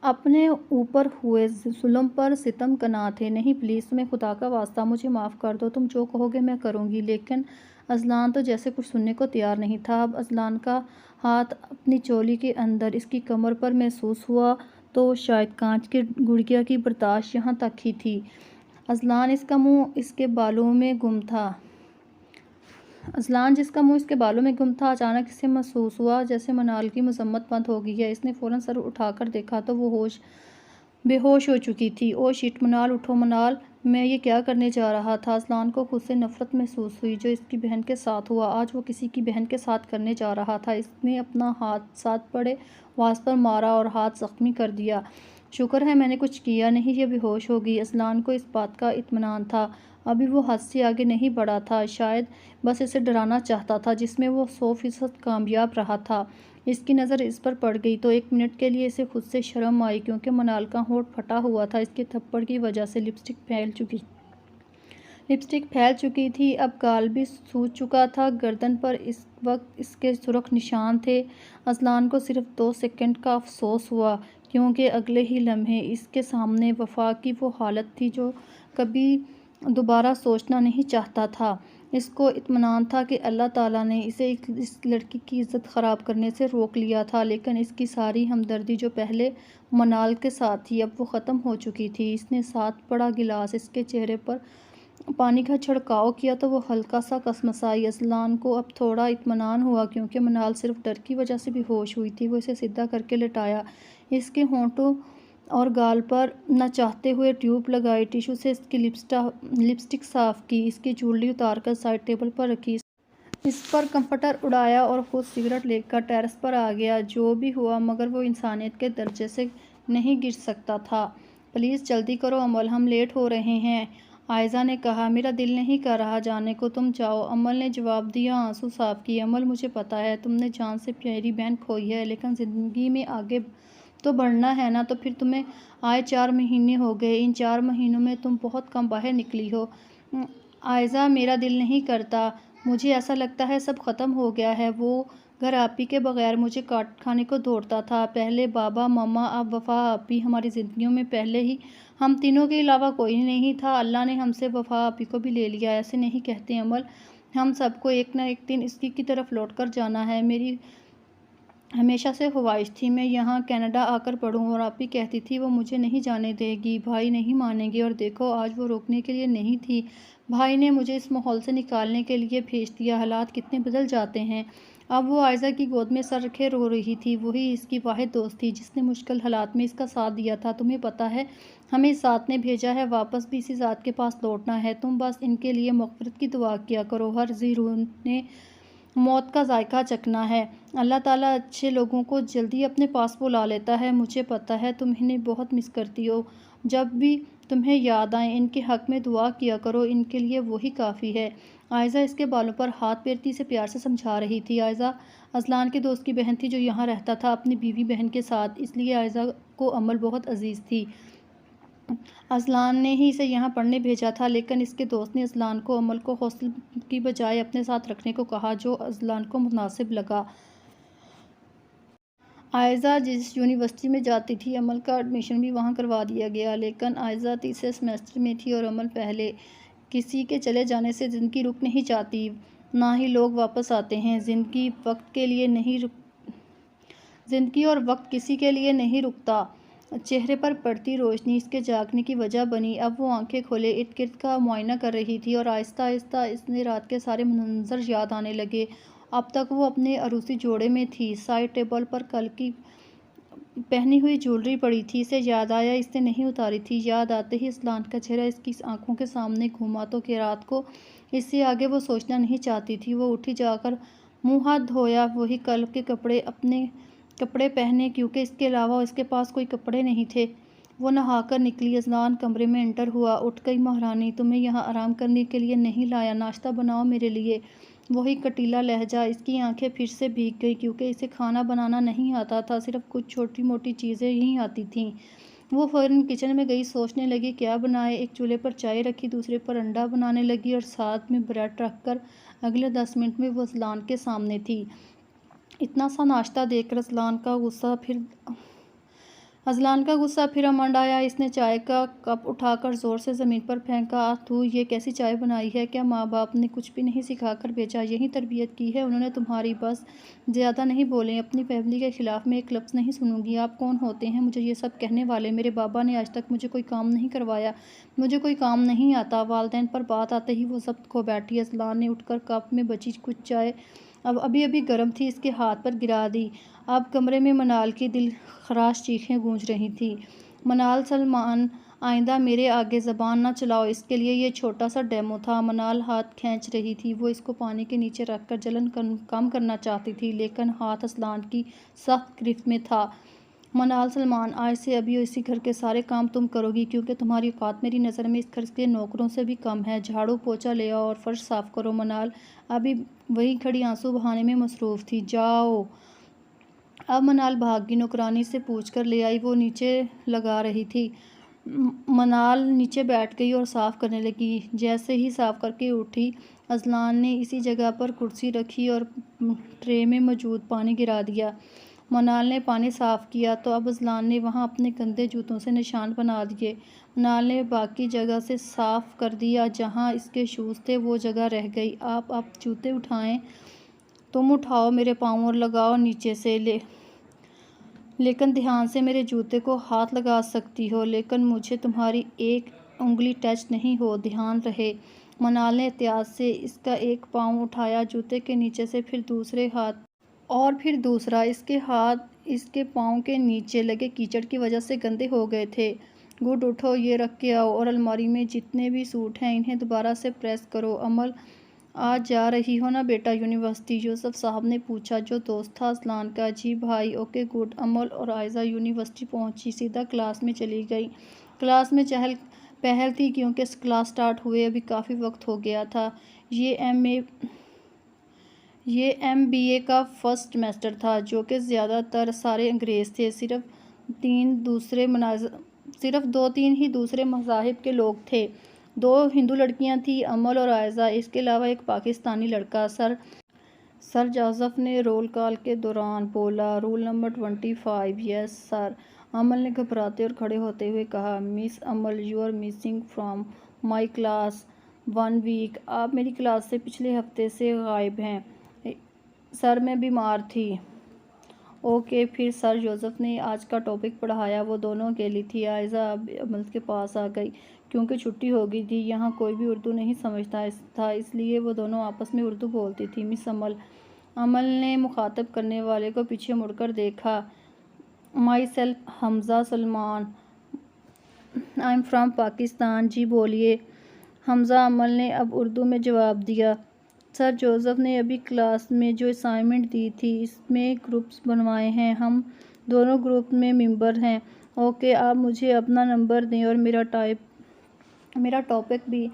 اپنے اوپر ہوئے ظلم پر ستم کنا تھے۔ نہیں پلیز، تمہیں خدا کا واسطہ مجھے معاف کر دو، تم جو کہو گے میں کروں گی۔ لیکن اذلان تو جیسے کچھ سننے کو تیار نہیں تھا۔ اب اذلان کا ہاتھ اپنی چولی کے اندر اس کی کمر پر محسوس ہوا تو شاید کانچ کی گڑیا کی برداشت یہاں تک ہی تھی۔ اذلان جس کا منہ اس کے بالوں میں گم تھا اچانک اسے محسوس ہوا جیسے منال کی مذمت بند ہو گئی ہے۔ اس نے فوراً سر اٹھا کر دیکھا تو وہ بے ہوش ہو چکی تھی۔ او شٹ منال، اٹھو منال، میں یہ کیا کرنے جا رہا تھا۔ اذلان کو خود سے نفرت محسوس ہوئی جو اس کی بہن کے ساتھ ہوا، آج وہ کسی کی بہن کے ساتھ کرنے جا رہا تھا۔ اس نے اپنا ہاتھ ساتھ پڑے واز پر مارا اور ہاتھ زخمی کر دیا۔ شکر ہے میں نے کچھ کیا نہیں، یہ بے ہوش ہو گئی۔ اذلان کو اس بات کا اطمینان تھا، ابھی وہ حد سے آگے نہیں بڑھا تھا، شاید بس اسے ڈرانا چاہتا تھا جس میں وہ 100% کامیاب رہا تھا۔ اس کی نظر اس پر پڑ گئی تو ایک منٹ کے لیے اسے خود سے شرم آئی کیونکہ منال کا ہونٹ پھٹا ہوا تھا، اس کے تھپڑ کی وجہ سے لپسٹک پھیل چکی تھی، اب گال بھی سوج چکا تھا۔ گردن پر اس وقت اس کے سرخ نشان تھے۔ اذلان کو صرف 2 سیکنڈ کا افسوس ہوا کیونکہ اگلے ہی لمحے اس کے سامنے وفا کی وہ حالت تھی جو کبھی دوبارہ سوچنا نہیں چاہتا تھا۔ اس کو اطمینان تھا کہ اللہ تعالیٰ نے اسے اس لڑکی کی عزت خراب کرنے سے روک لیا تھا، لیکن اس کی ساری ہمدردی جو پہلے منال کے ساتھ تھی اب وہ ختم ہو چکی تھی۔ اس نے ساتھ پڑا گلاس اس کے چہرے پر پانی کا چھڑکاؤ کیا تو وہ ہلکا سا کسمسائی۔ اذلان کو اب تھوڑا اطمینان ہوا کیونکہ منال صرف ڈر کی وجہ سے بے ہوش ہوئی تھی۔ وہ اسے سیدھا کر کے لٹایا، اس کے ہونٹوں اور گال پر نہ چاہتے ہوئے ٹیوب لگائی، ٹشو سے اس کی لپسٹک صاف کی، اس کی جویلری اتار کر سائڈ ٹیبل پر رکھی، اس پر کمفرٹر اڑایا اور خود سگریٹ لے کر ٹیرس پر آ گیا۔ جو بھی ہوا مگر وہ انسانیت کے درجے سے نہیں گر سکتا تھا۔ پلیز جلدی کرو امل، ہم لیٹ ہو رہے ہیں، عائزہ نے کہا۔ میرا دل نہیں کر رہا جانے کو، تم جاؤ، امل نے جواب دیا، آنسو صاف کیے۔ امل مجھے پتہ ہے تم نے جان سے پیاری بہن کھوئی ہے، لیکن زندگی میں آگے تو بڑھنا ہے نا، تو پھر تمہیں آئے 4 مہینے ہو گئے، ان 4 مہینوں میں تم بہت کم باہر نکلی ہو۔ عائزہ میرا دل نہیں کرتا، مجھے ایسا لگتا ہے سب ختم ہو گیا ہے۔ وہ گھر آپی کے بغیر مجھے کاٹ کھانے کو دوڑتا تھا، پہلے بابا ماما اب وفا آپی، ہماری زندگیوں میں پہلے ہی ہم تینوں کے علاوہ کوئی نہیں تھا، اللہ نے ہم سے وفا آپی کو بھی لے لیا۔ ایسے نہیں کہتے امل، ہم سب کو ایک نہ ایک دن اس کی طرف لوٹ کر جانا ہے۔ میری ہمیشہ سے خواہش تھی میں یہاں کینیڈا آ کر پڑھوں، اور آپی کہتی تھی وہ مجھے نہیں جانے دے گی، بھائی نہیں مانیں گے، اور دیکھو آج وہ روکنے کے لیے نہیں تھی، بھائی نے مجھے اس ماحول سے نکالنے کے لیے بھیج دیا۔ حالات کتنے بدل جاتے ہیں۔ اب وہ عائزہ کی گود میں سر رکھے رو رہی تھی، وہی اس کی واحد دوست تھی جس نے مشکل حالات میں اس کا ساتھ دیا تھا۔ تمہیں پتہ ہے ہمیں اس ذات نے بھیجا ہے، واپس بھی اسی ذات کے پاس لوٹنا ہے، تم بس ان کے لیے مغفرت کی دعا کیا کرو، ہر ذی روح نے موت کا ذائقہ چکھنا ہے، اللہ تعالیٰ اچھے لوگوں کو جلدی اپنے پاس بلا لیتا ہے۔ مجھے پتہ ہے تم انہیں بہت مس کرتی ہو، جب بھی تمہیں یاد آئیں ان کے حق میں دعا کیا کرو، ان کے لیے وہی کافی ہے۔ عائزہ اس کے بالوں پر ہاتھ پھیرتی اسے پیار سے سمجھا رہی تھی۔ عائزہ اذلان کے دوست کی بہن تھی جو یہاں رہتا تھا اپنی بیوی بہن کے ساتھ، اس لیے عائزہ کو امل بہت عزیز تھی۔ اذلان نے ہی اسے یہاں پڑھنے بھیجا تھا، لیکن اس کے دوست نے اذلان کو امل کو ہاسٹل کی بجائے اپنے ساتھ رکھنے کو کہا، جو اذلان کو مناسب لگا۔ عائزہ جس یونیورسٹی میں جاتی تھی امل کا ایڈمیشن بھی وہاں کروا دیا گیا، لیکن عائزہ تیسرے سیمسٹر میں تھی اور امل پہلے۔ کسی کے چلے جانے سے زندگی رک نہیں جاتی، نہ ہی لوگ واپس آتے ہیں، زندگی اور وقت کسی کے لیے نہیں رکتا۔ چہرے پر پڑتی روشنی اس کے جاگنے کی وجہ بنی، اب وہ آنکھیں کھولے ارد گرد کا معائنہ کر رہی تھی اور آہستہ آہستہ اسے رات کے سارے مناظر یاد آنے لگے۔ اب تک وہ اپنے عروسی جوڑے میں تھی، سائڈ ٹیبل پر کل کی پہنی ہوئی جویلری پڑی تھی، اسے یاد آیا اس نے نہیں اتاری تھی۔ یاد آتے ہی اذلان کا چہرہ اس کی آنکھوں کے سامنے گھوما تو کہ رات کو اس سے آگے وہ سوچنا نہیں چاہتی تھی۔ وہ اٹھی، جا کر منہ ہاتھ دھویا، وہی کل کے کپڑے اپنے کپڑے پہنے کیونکہ اس کے علاوہ اس کے پاس کوئی کپڑے نہیں تھے، وہ نہا کر نکلی۔ اذلان کمرے میں انٹر ہوا۔ اٹھ گئی مہارانی، تمہیں یہاں آرام کرنے کے لیے نہیں لایا، ناشتہ بناؤ میرے لیے۔ وہی کٹیلا لہجہ۔ اس کی آنکھیں پھر سے بھیگ گئی کیونکہ اسے کھانا بنانا نہیں آتا تھا، صرف کچھ چھوٹی موٹی چیزیں ہی آتی تھیں۔ وہ فوراً کچن میں گئی، سوچنے لگی کیا بنائے۔ ایک چولہے پر چائے رکھی، دوسرے پر انڈا بنانے لگی اور ساتھ میں بریڈ رکھ کر اگلے 10 منٹ میں وہ اذلان کے سامنے تھی۔ اتنا سا ناشتہ دیکھ کر اذلان کا غصہ پھر امنڈ آیا۔ اس نے چائے کا کپ اٹھا کر زور سے زمین پر پھینکا۔ تو یہ کیسی چائے بنائی ہے؟ کیا ماں باپ نے کچھ بھی نہیں سکھا کر بھیجا؟ یہی تربیت کی ہے انہوں نے تمہاری؟ بس زیادہ نہیں بولیں، اپنی فیملی کے خلاف میں ایک لفظ نہیں سنوں گی۔ آپ کون ہوتے ہیں مجھے یہ سب کہنے والے؟ میرے بابا نے آج تک مجھے کوئی کام نہیں کروایا، مجھے کوئی کام نہیں آتا۔ والدین پر بات آتے ہی وہ ضبط کھو بیٹھی۔ اذلان نے اٹھ کر کپ میں بچی کچھ چائے ابھی گرم تھی اس کے ہاتھ پر گرا دی۔ اب کمرے میں منال کی دل خراش چیخیں گونج رہی تھیں۔ منال سلمان، آئندہ میرے آگے زبان نہ چلاؤ، اس کے لیے یہ چھوٹا سا ڈیمو تھا۔ منال ہاتھ کھینچ رہی تھی، وہ اس کو پانی کے نیچے رکھ کر جلن کم کرنا چاہتی تھی، لیکن ہاتھ اذلان کی سخت گرفت میں تھا۔ منال سلمان، آج سے ابھی اسی گھر کے سارے کام تم کرو گی کیونکہ تمہاری اوقات میری نظر میں اس گھر کے نوکروں سے بھی کم ہے۔ جھاڑو پوچھا لے آؤ اور فرش صاف کرو۔ منال ابھی وہیں کھڑی آنسو بہانے میں مصروف تھی۔ جاؤ۔ اب منال بھاگ گئی، نوکرانی سے پوچھ کر لے آئی۔ وہ نیچے لگا رہی تھی۔ منال نیچے بیٹھ گئی اور صاف کرنے لگی۔ جیسے ہی صاف کر کے اٹھی، اذلان نے اسی جگہ پر کرسی رکھی اور ٹرے میں موجود پانی گرا دیا۔ منال نے پانی صاف کیا تو اب اذلان نے وہاں اپنے گندے جوتوں سے نشان بنا دیے۔ منال نے باقی جگہ سے صاف کر دیا، جہاں اس کے شوز تھے وہ جگہ رہ گئی۔ آپ جوتے اٹھائیں۔ تم اٹھاؤ میرے پاؤں اور لگاؤ نیچے سے، لیکن دھیان سے میرے جوتے کو ہاتھ لگا سکتی ہو، لیکن مجھے تمہاری ایک انگلی ٹچ نہیں ہو، دھیان رہے۔ منال نے احتیاط سے اس کا ایک پاؤں اٹھایا جوتے کے نیچے سے، پھر دوسرے ہاتھ اور پھر دوسرا۔ اس کے ہاتھ اس کے پاؤں کے نیچے لگے کیچڑ کی وجہ سے گندے ہو گئے تھے۔ گڈ، اٹھو، یہ رکھ کے آؤ اور الماری میں جتنے بھی سوٹ ہیں انہیں دوبارہ سے پریس کرو۔ امل، آج جا رہی ہو نا بیٹا یونیورسٹی؟ یوسف صاحب نے پوچھا، جو دوست تھا اذلان کا۔ جی بھائی، اوکے گڈ۔ امل اور عائزہ یونیورسٹی پہنچی، سیدھا کلاس میں چلی گئی۔ کلاس میں چہل پہل تھی کیونکہ کلاس سٹارٹ ہوئے ابھی کافی وقت ہو گیا تھا۔ یہ ایم بی اے کا فرسٹ سیمسٹر تھا، جو کہ زیادہ تر سارے انگریز تھے، صرف دو تین ہی دوسرے مذاہب کے لوگ تھے۔ 2 ہندو لڑکیاں تھیں، امل اور عائزہ، اس کے علاوہ ایک پاکستانی لڑکا۔ سر جوزف نے رول کال کے دوران بولا، رول نمبر 25۔ یس سر، امل نے گھبراتے اور کھڑے ہوتے ہوئے کہا۔ Miss Amal, you are missing from my class 1 week. آپ میری کلاس سے پچھلے ہفتے سے غائب ہیں۔ سر میں بیمار تھی۔ اوکے، پھر سر جوزف نے آج کا ٹاپک پڑھایا۔ وہ دونوں اکیلی تھی۔ عائزہ اب امل کے پاس آ گئی کیونکہ چھٹی ہو گئی تھی۔ یہاں کوئی بھی اردو نہیں سمجھتا تھا، اس لیے وہ دونوں آپس میں اردو بولتی تھیں۔ مس امل نے مخاطب کرنے والے کو پیچھے مڑ کر دیکھا۔ Myself Hamza Salman, I am from Pakistan. جی بولیے۔ حمزہ امل نے اب اردو میں جواب دیا۔ سر جوزف نے ابھی کلاس میں جو اسائنمنٹ دی تھی اس میں گروپس بنوائے ہیں، ہم دونوں گروپ میں ممبر ہیں۔ اوکے، آپ مجھے اپنا نمبر دیں اور میرا ٹاپک بھی،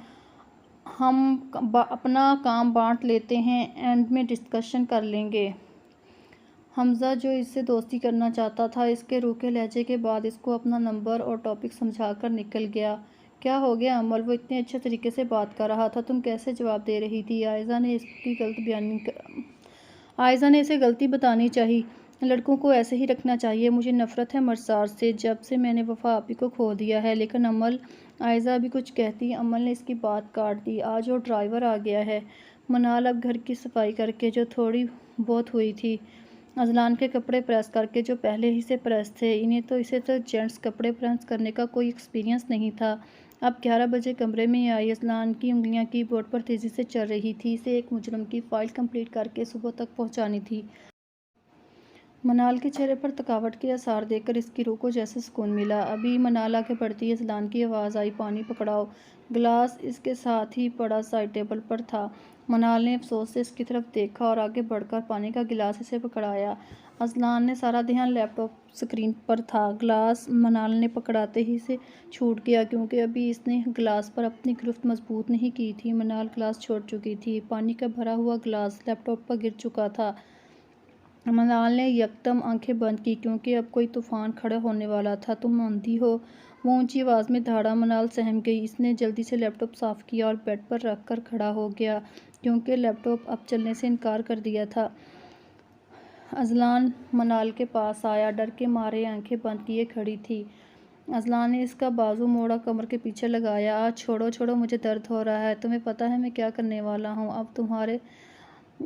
ہم اپنا کام بانٹ لیتے ہیں، اینڈ میں ڈسکشن کر لیں گے۔ حمزہ، جو اس سے دوستی کرنا چاہتا تھا، اس کے روکھے لہجے کے بعد اس کو اپنا نمبر اور ٹاپک سمجھا کر نکل گیا۔ کیا ہو گیا امل؟ وہ اتنے اچھے طریقے سے بات کر رہا تھا، تم کیسے جواب دے رہی تھی؟ عائزہ نے اسے غلطی بتانی چاہی۔ لڑکوں کو ایسے ہی رکھنا چاہیے۔ مجھے نفرت ہے مرساد سے، جب سے میں نے وفا آپی کو کھو دیا ہے۔ لیکن امل، عائزہ ابھی کچھ کہتی، امل نے اس کی بات کاٹ دی۔ آج وہ ڈرائیور آ گیا ہے۔ منال اب گھر کی صفائی کر کے، جو تھوڑی بہت ہوئی تھی، اذلان کے کپڑے پریس کر کے، جو پہلے ہی سے پریس تھے، اسے تو جینٹس کپڑے پریس کرنے کا کوئی ایکسپیرئنس نہیں تھا۔ اب 11 بجے کمرے میں آئی۔ اذلان کی انگلیاں کی بورڈ پر تیزی سے چل رہی تھیں، اسے ایک مجرم کی فائل کمپلیٹ کر کے صبح تک پہنچانی تھی۔ منال کے چہرے پر تھکاوٹ کے آثار دیکھ کر اس کی روح کو جیسے سکون ملا۔ ابھی منال آگے بڑھتی، اذلان کی آواز آئی، پانی پکڑاؤ۔ گلاس اس کے ساتھ ہی پڑا سائڈ ٹیبل پر تھا۔ منال نے افسوس سے اس کی طرف دیکھا اور آگے بڑھ کر پانی کا گلاس اسے پکڑایا۔ اذلان نے سارا دھیان لیپ ٹاپ اسکرین پر تھا۔ گلاس منال نے پکڑاتے ہی سے چھوٹ گیا کیونکہ ابھی اس نے گلاس پر اپنی گرفت مضبوط نہیں کی تھی۔ منال گلاس چھوڑ چکی تھی۔ پانی کا بھرا ہوا گلاس لیپ ٹاپ پر گر چکا تھا۔ منال نے یکدم آنکھیں بند کی کیونکہ اب کوئی طوفان کھڑا ہونے والا تھا۔ تم اندھی ہو؟ وہ اونچی آواز میں دھاڑا۔ منال سہم گئی۔ اس نے جلدی سے لیپ ٹاپ صاف کیا اور بیڈ پر رکھ کر کھڑا ہو گیا کیونکہ لیپ ٹاپ اب چلنے سے انکار کر دیا تھا۔ اذلان منال کے پاس آیا، ڈر کے مارے آنکھیں بند کیے کھڑی تھی۔ اذلان نے اس کا بازو موڑا، کمر کے پیچھے لگایا۔ آج چھوڑو، مجھے درد ہو رہا ہے۔ تمہیں پتہ ہے میں کیا کرنے والا ہوں اب تمہارے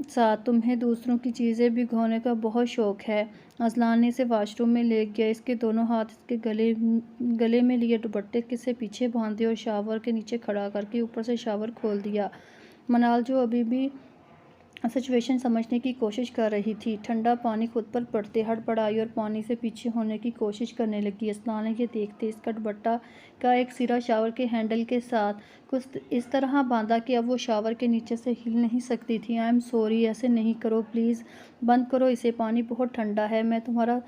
ساتھ؟ تمہیں دوسروں کی چیزیں بھگونے کا بہت شوق ہے۔ اذلان نے اسے واش روم میں لے گیا۔ اس کے دونوں ہاتھ اس کے گلے میں لیے، دوپٹے سے پیچھے باندھے اور شاور کے نیچے کھڑا کر کے اوپر سے شاور کھول دیا۔ منال جو ابھی بھی سچویشن سمجھنے کی کوشش کر رہی تھی، ٹھنڈا پانی خود پر پڑتے ہڑبڑائی اور پانی سے پیچھے ہونے کی کوشش کرنے لگی۔ اذلان نے یہ دیکھتے اس کا دوپٹہ کا ایک سرا شاور کے ہینڈل کے ساتھ کچھ اس طرح باندھا کہ اب وہ شاور کے نیچے سے ہل نہیں سکتی تھی۔ آئی ایم سوری، ایسے نہیں کرو پلیز، بند کرو اسے، پانی بہت ٹھنڈا ہے، میں تمہارا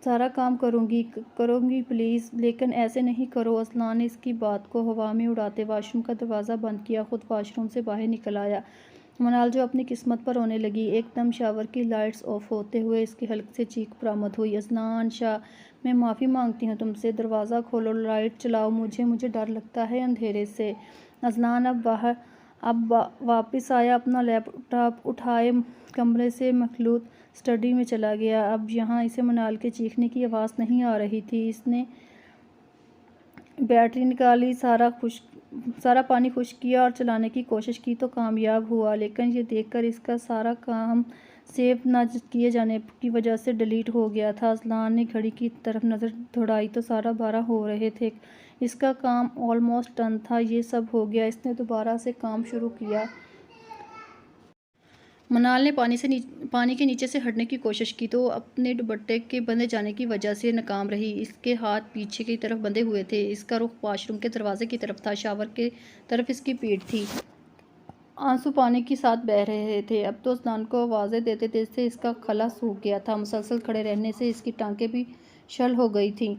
سارا کام کروں گی پلیز، لیکن ایسے نہیں کرو۔ اذلان نے اس کی بات کو ہوا میں اڑاتے واش روم کا دروازہ بند کیا، خود واش روم سے باہر نکل آیا۔ منال جو اپنی قسمت پر رونے لگی۔ ایک دم شاور کی لائٹس آف ہوتے ہوئے اس کے حلق سے چیخ برآمد ہوئی، اذلان شاہ، میں معافی مانگتی ہوں تم سے، دروازہ کھولو، لائٹ چلاؤ، مجھے ڈر لگتا ہے اندھیرے سے۔ اذلان اب واپس آیا، اپنا لیپ ٹاپ اٹھائے کمرے سے مخلوط اسٹڈی میں چلا گیا۔ اب یہاں اسے منال کے چیخنے کی آواز نہیں آ رہی تھی۔ اس نے بیٹری نکالی، سارا پانی خشک کیا اور چلانے کی کوشش کی تو کامیاب ہوا، لیکن یہ دیکھ کر اس کا سارا کام سیو نہ کیے جانے کی وجہ سے ڈیلیٹ ہو گیا تھا۔ اذلان نے گھڑی کی طرف نظر دوڑائی تو 12:30 ہو رہے تھے۔ اس کا کام آلموسٹ ڈن تھا۔ یہ سب ہو گیا۔ اس نے دوبارہ سے کام شروع کیا۔ منال نے پانی کے نیچے سے ہٹنے کی کوشش کی تو اپنے دوپٹے کے بندھے جانے کی وجہ سے ناکام رہی۔ اس کے ہاتھ پیچھے کی طرف بندھے ہوئے تھے۔ اس کا رخ واش روم کے دروازے کی طرف تھا، شاور کی طرف اس کی پیٹھ تھی۔ آنسو پانی کے ساتھ بہہ رہے تھے۔ اب تو اذلان کو آوازیں دیتے دیتے اس کا گلا سوکھ گیا تھا۔ مسلسل کھڑے رہنے سے اس کی ٹانگیں بھی شل ہو گئی تھیں۔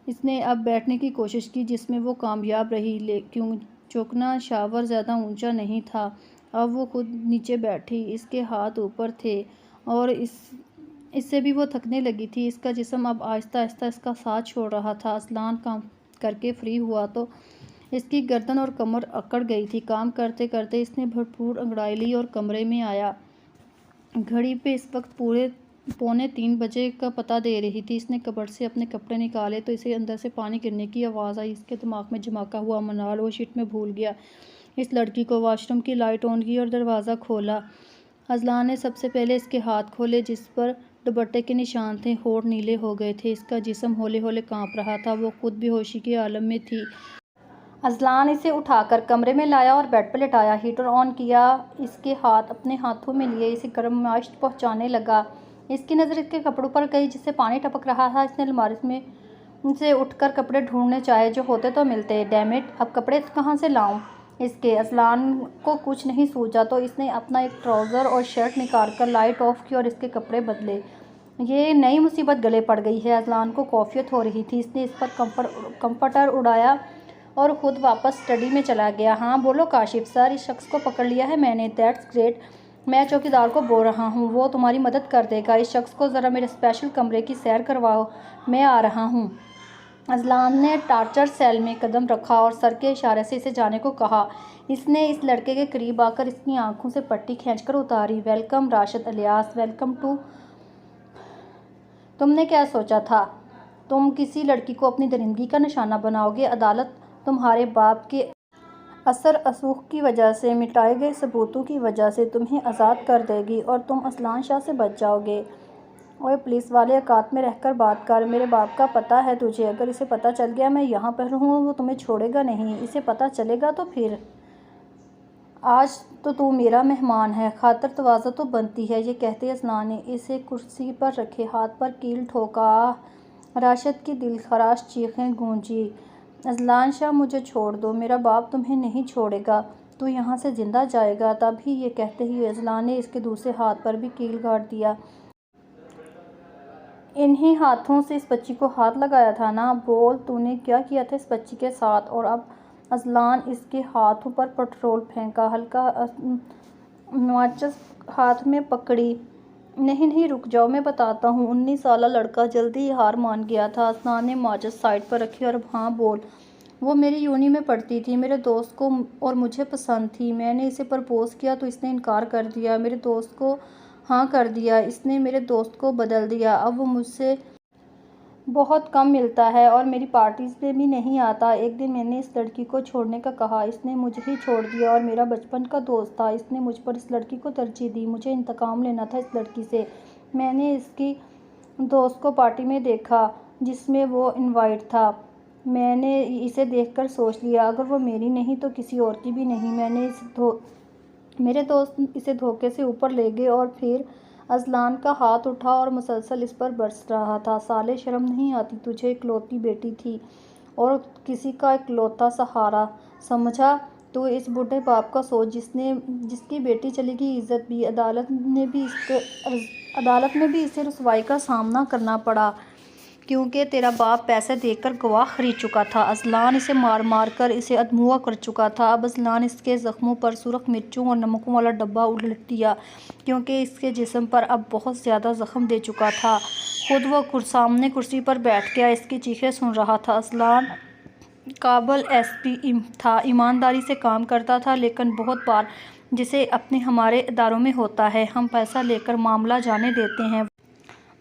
اس نے اب بیٹھنے کی کوشش کی جس میں وہ کامیاب رہی چونکہ شاور زیادہ اونچا نہیں تھا۔ اب وہ خود نیچے بیٹھی، اس کے ہاتھ اوپر تھے اور اس سے بھی وہ تھکنے لگی تھی۔ اس کا جسم اب آہستہ آہستہ اس کا ساتھ چھوڑ رہا تھا۔ اذلان کام کر کے فری ہوا تو اس کی گردن اور کمر اکڑ گئی تھی۔ کام کرتے کرتے اس نے بھرپور انگڑائی لی اور کمرے میں آیا۔ گھڑی پہ اس وقت 2:45 بجے کا پتہ دے رہی تھی۔ اس نے کبرڈ سے اپنے کپڑے نکالے تو اسے اندر سے پانی گرنے کی آواز آئی۔ اس کے دماغ میں جھماکا ہوا، منال وہ شٹ میں بھول گیا اس لڑکی کو۔ واش روم کی لائٹ آن کی اور دروازہ کھولا۔ اذلان نے سب سے پہلے اس کے ہاتھ کھولے جس پر دوپٹے کے نشان تھے۔ ہونٹ نیلے ہو گئے تھے۔ اس کا جسم ہولے ہولے کانپ رہا تھا۔ وہ خود بے ہوشی کے عالم میں تھی۔ اذلان اسے اٹھا کر کمرے میں لایا اور بیڈ پر لٹایا، ہیٹر آن کیا، اس کے ہاتھ اپنے ہاتھوں میں لیے اسے گرمائش پہنچانے لگا۔ اس کی نظر اس کے کپڑوں پر گئی جس سے پانی ٹپک رہا تھا۔ اس نے الماری میں سے اٹھ کر کپڑے ڈھونڈنے چاہے، جو ہوتے تو ملتے۔ ڈیم اٹ، اب کپڑے کہاں سے لاؤں اس کے؟ اذلان کو کچھ نہیں سوجا تو اس نے اپنا ایک ٹراؤزر اور شرٹ نکال کر لائٹ آف کی اور اس کے کپڑے بدلے۔ یہ نئی مصیبت گلے پڑ گئی ہے۔ اذلان کو کیفیت ہو رہی تھی۔ اس نے اس پر کمفرٹر اڑایا اور خود واپس اسٹڈی میں چلا گیا۔ ہاں بولو کاشف سر، اس شخص کو پکڑ لیا ہے میں نے۔ دیٹس گریٹ، میں چوکیدار کو بول رہا ہوں، وہ تمہاری مدد کر دے گا۔ اس شخص کو ذرا میرے اسپیشل کمرے کی سیر کرواؤ، میں آ رہا ہوں۔ اذلان نے ٹارچر سیل میں قدم رکھا اور سر کے اشارے سے اسے جانے کو کہا۔ اس نے اس لڑکے کے قریب آ کر اس کی آنکھوں سے پٹی کھینچ کر اتاری۔ Welcome Rashid Ilyas, welcome to. تم نے کیا سوچا تھا؟ تم کسی لڑکی کو اپنی درندگی کا نشانہ بناؤ گے؟ عدالت تمہارے باپ کے اثر رسوخ کی وجہ سے، مٹائے گئے ثبوتوں کی وجہ سے تمہیں آزاد کر دے گی اور تم اذلان شاہ سے بچ جاؤ گے۔ اوئے پولیس والے، اوقات میں رہ کر بات کر۔ میرے باپ کا پتہ ہے تجھے، اگر اسے پتہ چل گیا میں یہاں پر ہوں وہ تمہیں چھوڑے گا نہیں۔ اسے پتہ چلے گا تو پھر؟ آج تو میرا مہمان ہے، خاطر تواضع تو بنتی ہے۔ یہ کہتے اذلان نے اسے کرسی پر رکھے ہاتھ پر کیل ٹھوکا۔ آہ! راشد کی دلخراش چیخیں گونجیں۔ اذلان شاہ، مجھے چھوڑ دو، میرا باپ تمہیں نہیں چھوڑے گا، تو یہاں سے زندہ جائے گا۔ تب ہی یہ کہتے ہوئے اذلان نے اس کے دوسرے ہاتھ پر بھی کیل گاڑ دیا۔ انہی ہاتھوں سے اس بچی کو ہاتھ لگایا تھا نا؟ بول، تو نے کیا کیا تھا اس بچی کے ساتھ؟ اور اب اذلان اس کے ہاتھوں پر پٹرول پھینکا، ہلکا ماچس ہاتھ میں پکڑی۔ نہیں رک جاؤ، میں بتاتا ہوں۔ 19 سالہ لڑکا جلدی ہی ہار مان گیا تھا۔ اذلان نے ماچس سائڈ پر رکھی اور اب ہاں بول۔ وہ میری یونی میں پڑھتی تھی، میرے دوست کو اور مجھے پسند تھی۔ میں نے اسے پرپوز کیا تو اس نے انکار کر دیا، میرے دوست کو ہاں کر دیا۔ اس نے میرے دوست کو بدل دیا، اب وہ مجھ سے بہت کم ملتا ہے اور میری پارٹیز میں بھی نہیں آتا۔ ایک دن میں نے اس لڑکی کو چھوڑنے کا کہا، اس نے مجھے ہی چھوڑ دیا، اور میرا بچپن کا دوست تھا، اس نے مجھ پر اس لڑکی کو ترجیح دی۔ مجھے انتقام لینا تھا اس لڑکی سے۔ میں نے اس کی دوست کو پارٹی میں دیکھا جس میں وہ انوائٹ تھا۔ میں نے اسے دیکھ کر سوچ لیا، اگر وہ میری نہیں تو کسی اور کی بھی نہیں۔ میرے دوست اسے دھوکے سے اوپر لے گئے اور پھر اذلان کا ہاتھ اٹھا اور مسلسل اس پر برس رہا تھا۔ سالے، شرم نہیں آتی تجھے؟ اکلوتی بیٹی تھی اور کسی کا اکلوتا سہارا، سمجھا؟ تو اس بوڑھے باپ کا سوچ جس کی بیٹی چلی گئی، عزت بھی۔ عدالت میں بھی اسے رسوائی کا سامنا کرنا پڑا کیونکہ تیرا باپ پیسے دے کر گواہ خرید چکا تھا۔ اذلان اسے مار مار کر اسے ادموا کر چکا تھا۔ اب اذلان اس کے زخموں پر سرخ مرچوں اور نمکوں والا ڈبہ الٹ دیا کیونکہ اس کے جسم پر اب بہت زیادہ زخم دے چکا تھا۔ خود وہ سامنے کرسی پر بیٹھ گیا، اس کی چیخیں سن رہا تھا۔ اذلان قابل ایس پی تھا، ایمانداری سے کام کرتا تھا، لیکن بہت بار جیسے ہمارے اداروں میں ہوتا ہے، ہم پیسہ لے کر معاملہ جانے دیتے ہیں۔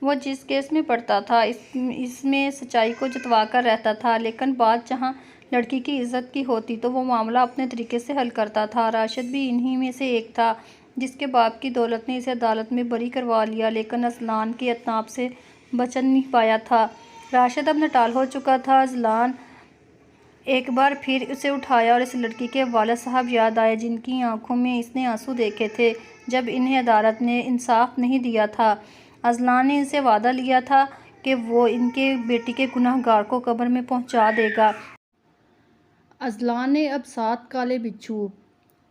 وہ جس کیس میں پڑتا تھا اس میں سچائی کو جتوا کر رہتا تھا، لیکن بات جہاں لڑکی کی عزت کی ہوتی تو وہ معاملہ اپنے طریقے سے حل کرتا تھا۔ راشد بھی انہی میں سے ایک تھا جس کے باپ کی دولت نے اسے عدالت میں بری کروا لیا، لیکن اذلان کے اتناب سے بچ نہیں پایا تھا۔ راشد اب نٹال ہو چکا تھا۔ اذلان ایک بار پھر اسے اٹھایا اور اس لڑکی کے والد صاحب یاد آئے جن کی آنکھوں میں اس نے آنسو دیکھے تھے جب انہیں عدالت نے انصاف نہیں دیا تھا۔ اذلان نے ان سے وعدہ لیا تھا کہ وہ ان کے بیٹی کے گناہ گار کو قبر میں پہنچا دے گا۔ اذلان نے اب 7 کالے بچھو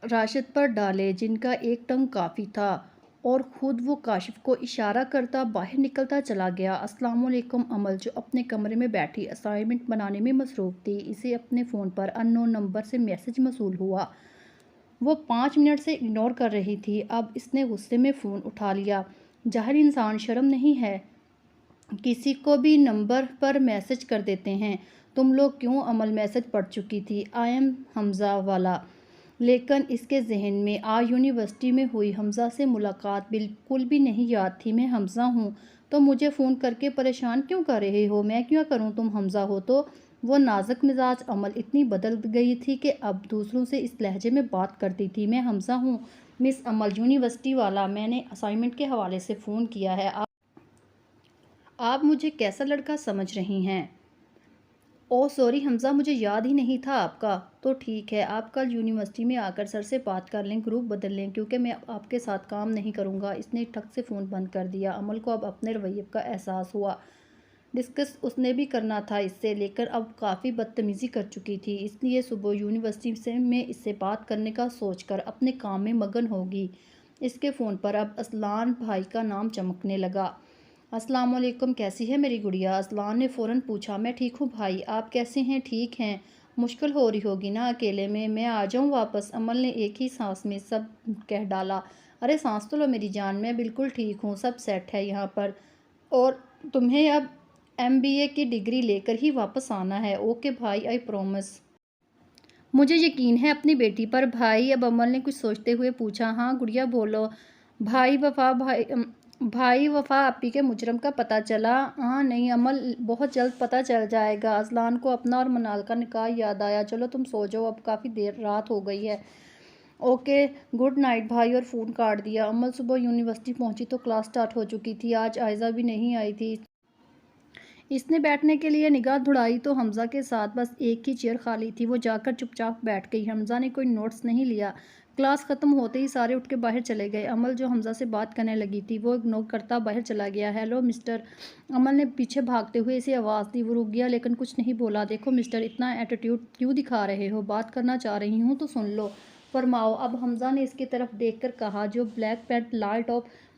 راشد پر ڈالے جن کا ایک ٹنگ کافی تھا، اور خود وہ کاشف کو اشارہ کرتا باہر نکلتا چلا گیا۔ السلام علیکم۔ امل، جو اپنے کمرے میں بیٹھی اسائنمنٹ بنانے میں مصروف تھی، اسے اپنے فون پر ان نون نمبر سے میسج موصول ہوا۔ وہ 5 منٹ سے اگنور کر رہی تھی، اب اس نے غصے میں فون اٹھا لیا۔ جاہل انسان، شرم نہیں ہے؟ کسی کو بھی نمبر پر میسج کر دیتے ہیں۔ تم لوگ کیوں؟ امل میسج پڑھ چکی تھی۔ آئی ایم حمزہ والا، لیکن اس کے ذہن میں یونیورسٹی میں ہوئی حمزہ سے ملاقات بالکل بھی نہیں یاد تھی۔ میں حمزہ ہوں تو مجھے فون کر کے پریشان کیوں کر رہے ہو؟ میں کیا کروں؟ تم حمزہ ہو تو؟ وہ نازک مزاج امل اتنی بدل گئی تھی کہ اب دوسروں سے اس لہجے میں بات کرتی تھی۔ میں حمزہ ہوں مس امل، یونیورسٹی والا۔ میں نے اسائنمنٹ کے حوالے سے فون کیا ہے۔ آپ مجھے کیسا لڑکا سمجھ رہی ہیں؟ اوہ سوری حمزہ، مجھے یاد ہی نہیں تھا آپ کا۔ تو ٹھیک ہے، آپ کل یونیورسٹی میں آ کر سر سے بات کر لیں، گروپ بدل لیں، کیونکہ میں آپ کے ساتھ کام نہیں کروں گا۔ اس نے ٹھک سے فون بند کر دیا۔ امل کو اب اپنے رویے کا احساس ہوا۔ ڈسکس اس نے بھی کرنا تھا اس سے، لیکن اب کافی بدتمیزی کر چکی تھی، اس لیے صبح یونیورسٹی میں اس سے بات کرنے کا سوچ کر اپنے کام میں مگن ہوگی۔ اس کے فون پر اب اذلان بھائی کا نام چمکنے لگا۔ السلام علیکم، کیسی ہے میری گڑیا؟ اذلان نے فوراً پوچھا۔ میں ٹھیک ہوں بھائی، آپ کیسے ہیں؟ ٹھیک ہیں؟ مشکل ہو رہی ہوگی نا اکیلے میں آ جاؤں واپس؟ امل نے ایک ہی سانس میں سب کہہ ڈالا۔ ارے سانس تو لو میری جان، میں بالکل ٹھیک ہوں، سب سیٹ ہے یہاں پر، اور تمہیں اب MBA کی ڈگری لے کر ہی واپس آنا ہے۔ اوکے بھائی، آئی پرومس۔ مجھے یقین ہے اپنی بیٹی پر بھائی۔ اب امل نے کچھ سوچتے ہوئے پوچھا۔ ہاں گڑیا بولو بھائی وفا آپی کے مجرم کا پتہ چلا؟ نہیں امل، بہت جلد پتہ چل جائے گا۔ اذلان کو اپنا اور منال کا نکاح یاد آیا۔ چلو تم سو جاؤ، اب کافی رات ہو گئی ہے۔ اوکے گڈ نائٹ بھائی، اور فون کاٹ دیا۔ امل صبح یونیورسٹی پہنچی تو کلاس سٹارٹ ہو چکی تھی۔ آج عائزہ بھی نہیں آئی تھی۔ اس نے بیٹھنے کے لیے نگاہ دوڑائی تو حمزہ کے ساتھ بس ایک ہی چیئر خالی تھی۔ وہ جا کر چپ چاپ بیٹھ گئی۔ حمزہ نے کوئی نوٹس نہیں لیا۔ کلاس ختم ہوتے ہی سارے اٹھ کے باہر چلے گئے۔ امل جو حمزہ سے بات کرنے لگی تھی وہ اگنور کرتا باہر چلا گیا۔ ہیلو مسٹر، امل نے پیچھے بھاگتے ہوئے اسے آواز دی۔ وہ رک گیا لیکن کچھ نہیں بولا۔ دیکھو مسٹر، اتنا ایٹیٹیوڈ کیوں دکھا رہے ہو؟ بات کرنا چاہ رہی ہوں تو سن لو۔ فرماؤ۔ اب حمزہ نے اس کی طرف دیکھ کر کہا۔ جو بلیک پینٹ لال ٹاپ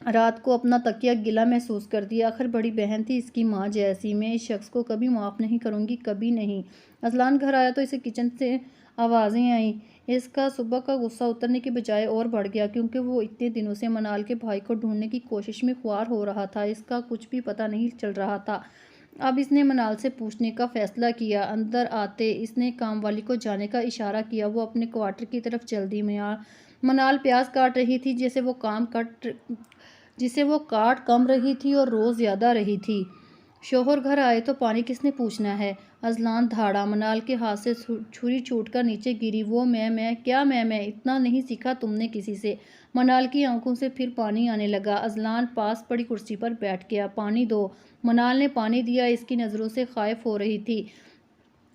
رات کو اپنا تکیہ گلا محسوس کرتی۔ آخر بڑی بہن تھی اس کی ماں جیسی۔ میں اس شخص کو کبھی معاف نہیں کروں گی، کبھی نہیں۔ اذلان گھر آیا تو اسے کچن سے آوازیں آئیں۔ اس کا صبح کا غصہ اترنے کے بجائے اور بڑھ گیا، کیونکہ وہ اتنے دنوں سے منال کے بھائی کو ڈھونڈنے کی کوشش میں خوار ہو رہا تھا۔ اس کا کچھ بھی پتہ نہیں چل رہا تھا۔ اب اس نے منال سے پوچھنے کا فیصلہ کیا۔ اندر آتے اس نے کام والی کو جانے کا اشارہ کیا۔ وہ اپنے کوارٹر کی طرف چل دی۔ منال پیاز کاٹ رہی تھی، جسے وہ کاٹ کم رہی تھی اور روز زیادہ رہی تھی۔ شوہر گھر آئے تو پانی کس نے پوچھنا ہے؟ اذلان دھاڑا۔ منال کے ہاتھ سے چھری چھوٹ کر نیچے گری۔ وہ میں کیا میں اتنا نہیں سیکھا تم نے کسی سے؟ منال کی آنکھوں سے پھر پانی آنے لگا۔ اذلان پاس پڑی کرسی پر بیٹھ گیا۔ پانی دو۔ منال نے پانی دیا۔ اس کی نظروں سے خائف ہو رہی تھی۔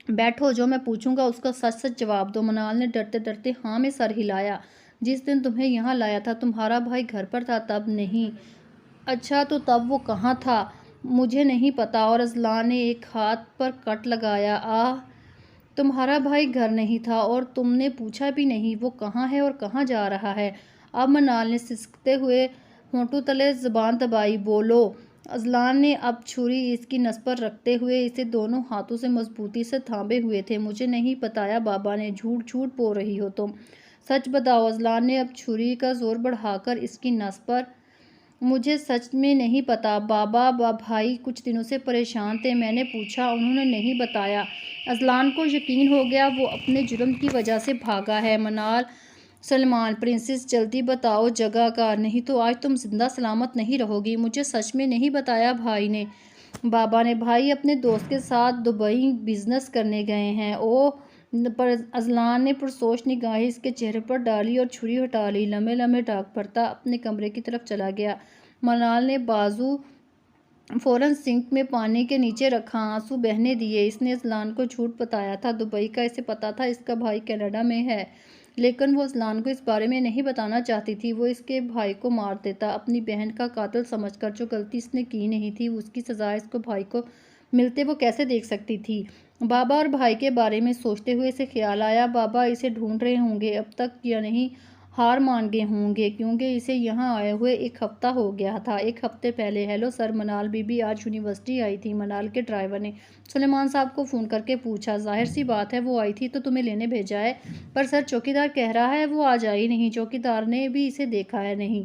بیٹھو، جو میں پوچھوں گا اس کا سچ سچ جواب دو۔ منال نے ڈرتے ڈرتے ہاں میں سر ہلایا۔ جس دن تمہیں یہاں لایا تھا تمہارا بھائی گھر پر تھا؟ تب نہیں۔ اچھا تو تب وہ کہاں تھا؟ مجھے نہیں پتا۔ اور اذلان نے ایک ہاتھ پر کٹ لگایا۔ آہ، تمہارا بھائی گھر نہیں تھا اور تم نے پوچھا بھی نہیں وہ کہاں ہے اور کہاں جا رہا ہے؟ اب منال نے سسکتے ہوئے ہونٹوں تلے زبان دبائی۔ بولو۔ اذلان نے اب چھری اس کی نس پر رکھتے ہوئے اسے دونوں ہاتھوں سے مضبوطی سے تھامے ہوئے تھے۔ مجھے نہیں بتایا بابا نے۔ جھوٹ بول رہی ہو تم۔ سچ بتاؤ۔ اذلان نے اب چھری کا زور بڑھا کر اس کی نس پر۔ مجھے سچ میں نہیں پتا بابا، بھائی کچھ دنوں سے پریشان تھے، میں نے پوچھا، انہوں نے نہیں بتایا۔ اذلان کو یقین ہو گیا وہ اپنے جرم کی وجہ سے بھاگا ہے۔ منال سلمان، پرنسس جلدی بتاؤ جگہ کا، نہیں تو آج تم زندہ سلامت نہیں رہو گی۔ مجھے سچ میں نہیں بتایا بھائی نے، بابا نے۔ بھائی اپنے دوست کے ساتھ دبئی بزنس کرنے گئے ہیں۔ اوہ۔ اذلان نے پرسوچ نگاہیں اس کے چہرے پر ڈالی اور چھری ہٹا لی۔ لمحے لمحے ڈاک بھرتا اپنے کمرے کی طرف چلا گیا۔ منال نے بازو فوراً سنک میں پانی کے نیچے رکھا، آنسو بہنے دیے۔ اس نے اذلان کو جھوٹ بتایا تھا دبئی کا۔ اسے پتا تھا اس کا بھائی کینیڈا میں ہے، لیکن وہ اذلان کو اس بارے میں نہیں بتانا چاہتی تھی۔ وہ اس کے بھائی کو مار دیتا اپنی بہن کا قاتل سمجھ کر۔ جو غلطی اس نے کی نہیں تھی اس کی سزا اس کو بھائی کو ملتے وہ کیسے دیکھ سکتی تھی؟ بابا اور بھائی کے بارے میں سوچتے ہوئے اسے خیال آیا بابا اسے ڈھونڈ رہے ہوں گے اب تک، یا نہیں ہار مان گئے ہوں گے، کیونکہ اسے یہاں آئے ہوئے ایک ہفتہ ہو گیا تھا۔ ایک ہفتے پہلے۔ ہیلو سر، منال بی بی آج یونیورسٹی آئی تھی؟ منال کے ڈرائیور نے سلیمان صاحب کو فون کر کے پوچھا۔ ظاہر سی بات ہے وہ آئی تھی تو تمہیں لینے بھیجا ہے، پر سر چوکیدار کہہ رہا ہے وہ آج آئی نہیں، چوکیدار نے بھی اسے دیکھا ہے نہیں۔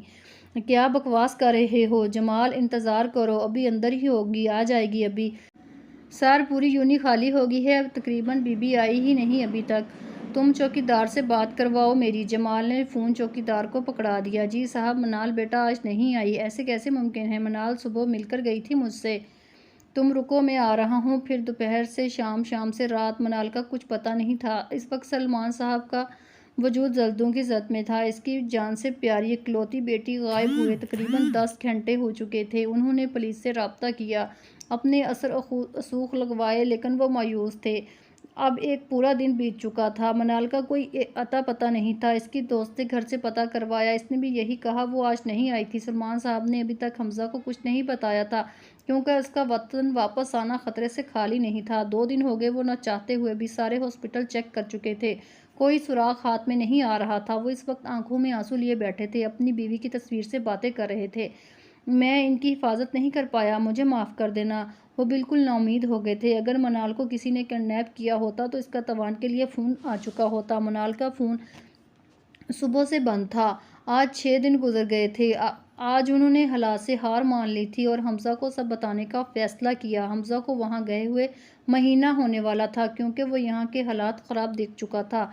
کیا بکواس کر رہے ہو جمال، انتظار کرو، ابھی اندر ہی ہوگی، آ جائے گی ابھی۔ سر پوری یونی خالی ہو گئی ہے، اب تقریباً بی بی آئی ہی نہیں ابھی تک۔ تم چوکیدار سے بات کرواؤ میری۔ جمال نے فون چوکیدار کو پکڑا دیا۔ جی صاحب، منال بیٹا آج نہیں آئی۔ ایسے کیسے ممکن ہے؟ منال صبح مل کر گئی تھی مجھ سے۔ تم رکو میں آ رہا ہوں۔ پھر دوپہر سے شام، شام سے رات، منال کا کچھ پتہ نہیں تھا۔ اس وقت سلیمان صاحب کا وجود زلزلوں کی زد میں تھا۔ اس کی جان سے پیاری اکلوتی بیٹی غائب ہوئے تقریباً 10 گھنٹے ہو چکے تھے۔ انہوں نے پولیس سے رابطہ کیا، اپنے اثر رسوخ لگوائے، لیکن وہ مایوس تھے۔ اب ایک پورا دن بیت چکا تھا، منال کا کوئی اتا پتہ نہیں تھا۔ اس کی دوست سے گھر سے پتہ کروایا، اس نے بھی یہی کہا وہ آج نہیں آئی تھی۔ سلیمان صاحب نے ابھی تک حمزہ کو کچھ نہیں بتایا تھا، کیونکہ اس کا وطن واپس آنا خطرے سے خالی نہیں تھا۔ 2 دن ہو گئے وہ نہ چاہتے ہوئے بھی سارے ہاسپٹل چیک کر چکے تھے، کوئی سراغ ہاتھ میں نہیں آ رہا تھا۔ وہ اس وقت آنکھوں میں آنسو لیے بیٹھے تھے، اپنی بیوی کی تصویر سے باتیں کر رہے تھے۔ میں ان کی حفاظت نہیں کر پایا، مجھے معاف کر دینا۔ وہ بالکل نا امید ہو گئے تھے۔ اگر منال کو کسی نے کڈنیپ کیا ہوتا تو اس کا تاوان کے لیے فون آ چکا ہوتا۔ منال کا فون صبح سے بند تھا۔ آج 6 دن گزر گئے تھے۔ آج انہوں نے حالات سے ہار مان لی تھی اور حمزہ کو سب بتانے کا فیصلہ کیا۔ حمزہ کو وہاں گئے ہوئے مہینہ ہونے والا تھا، کیونکہ وہ یہاں کے حالات خراب دیکھ چکا تھا۔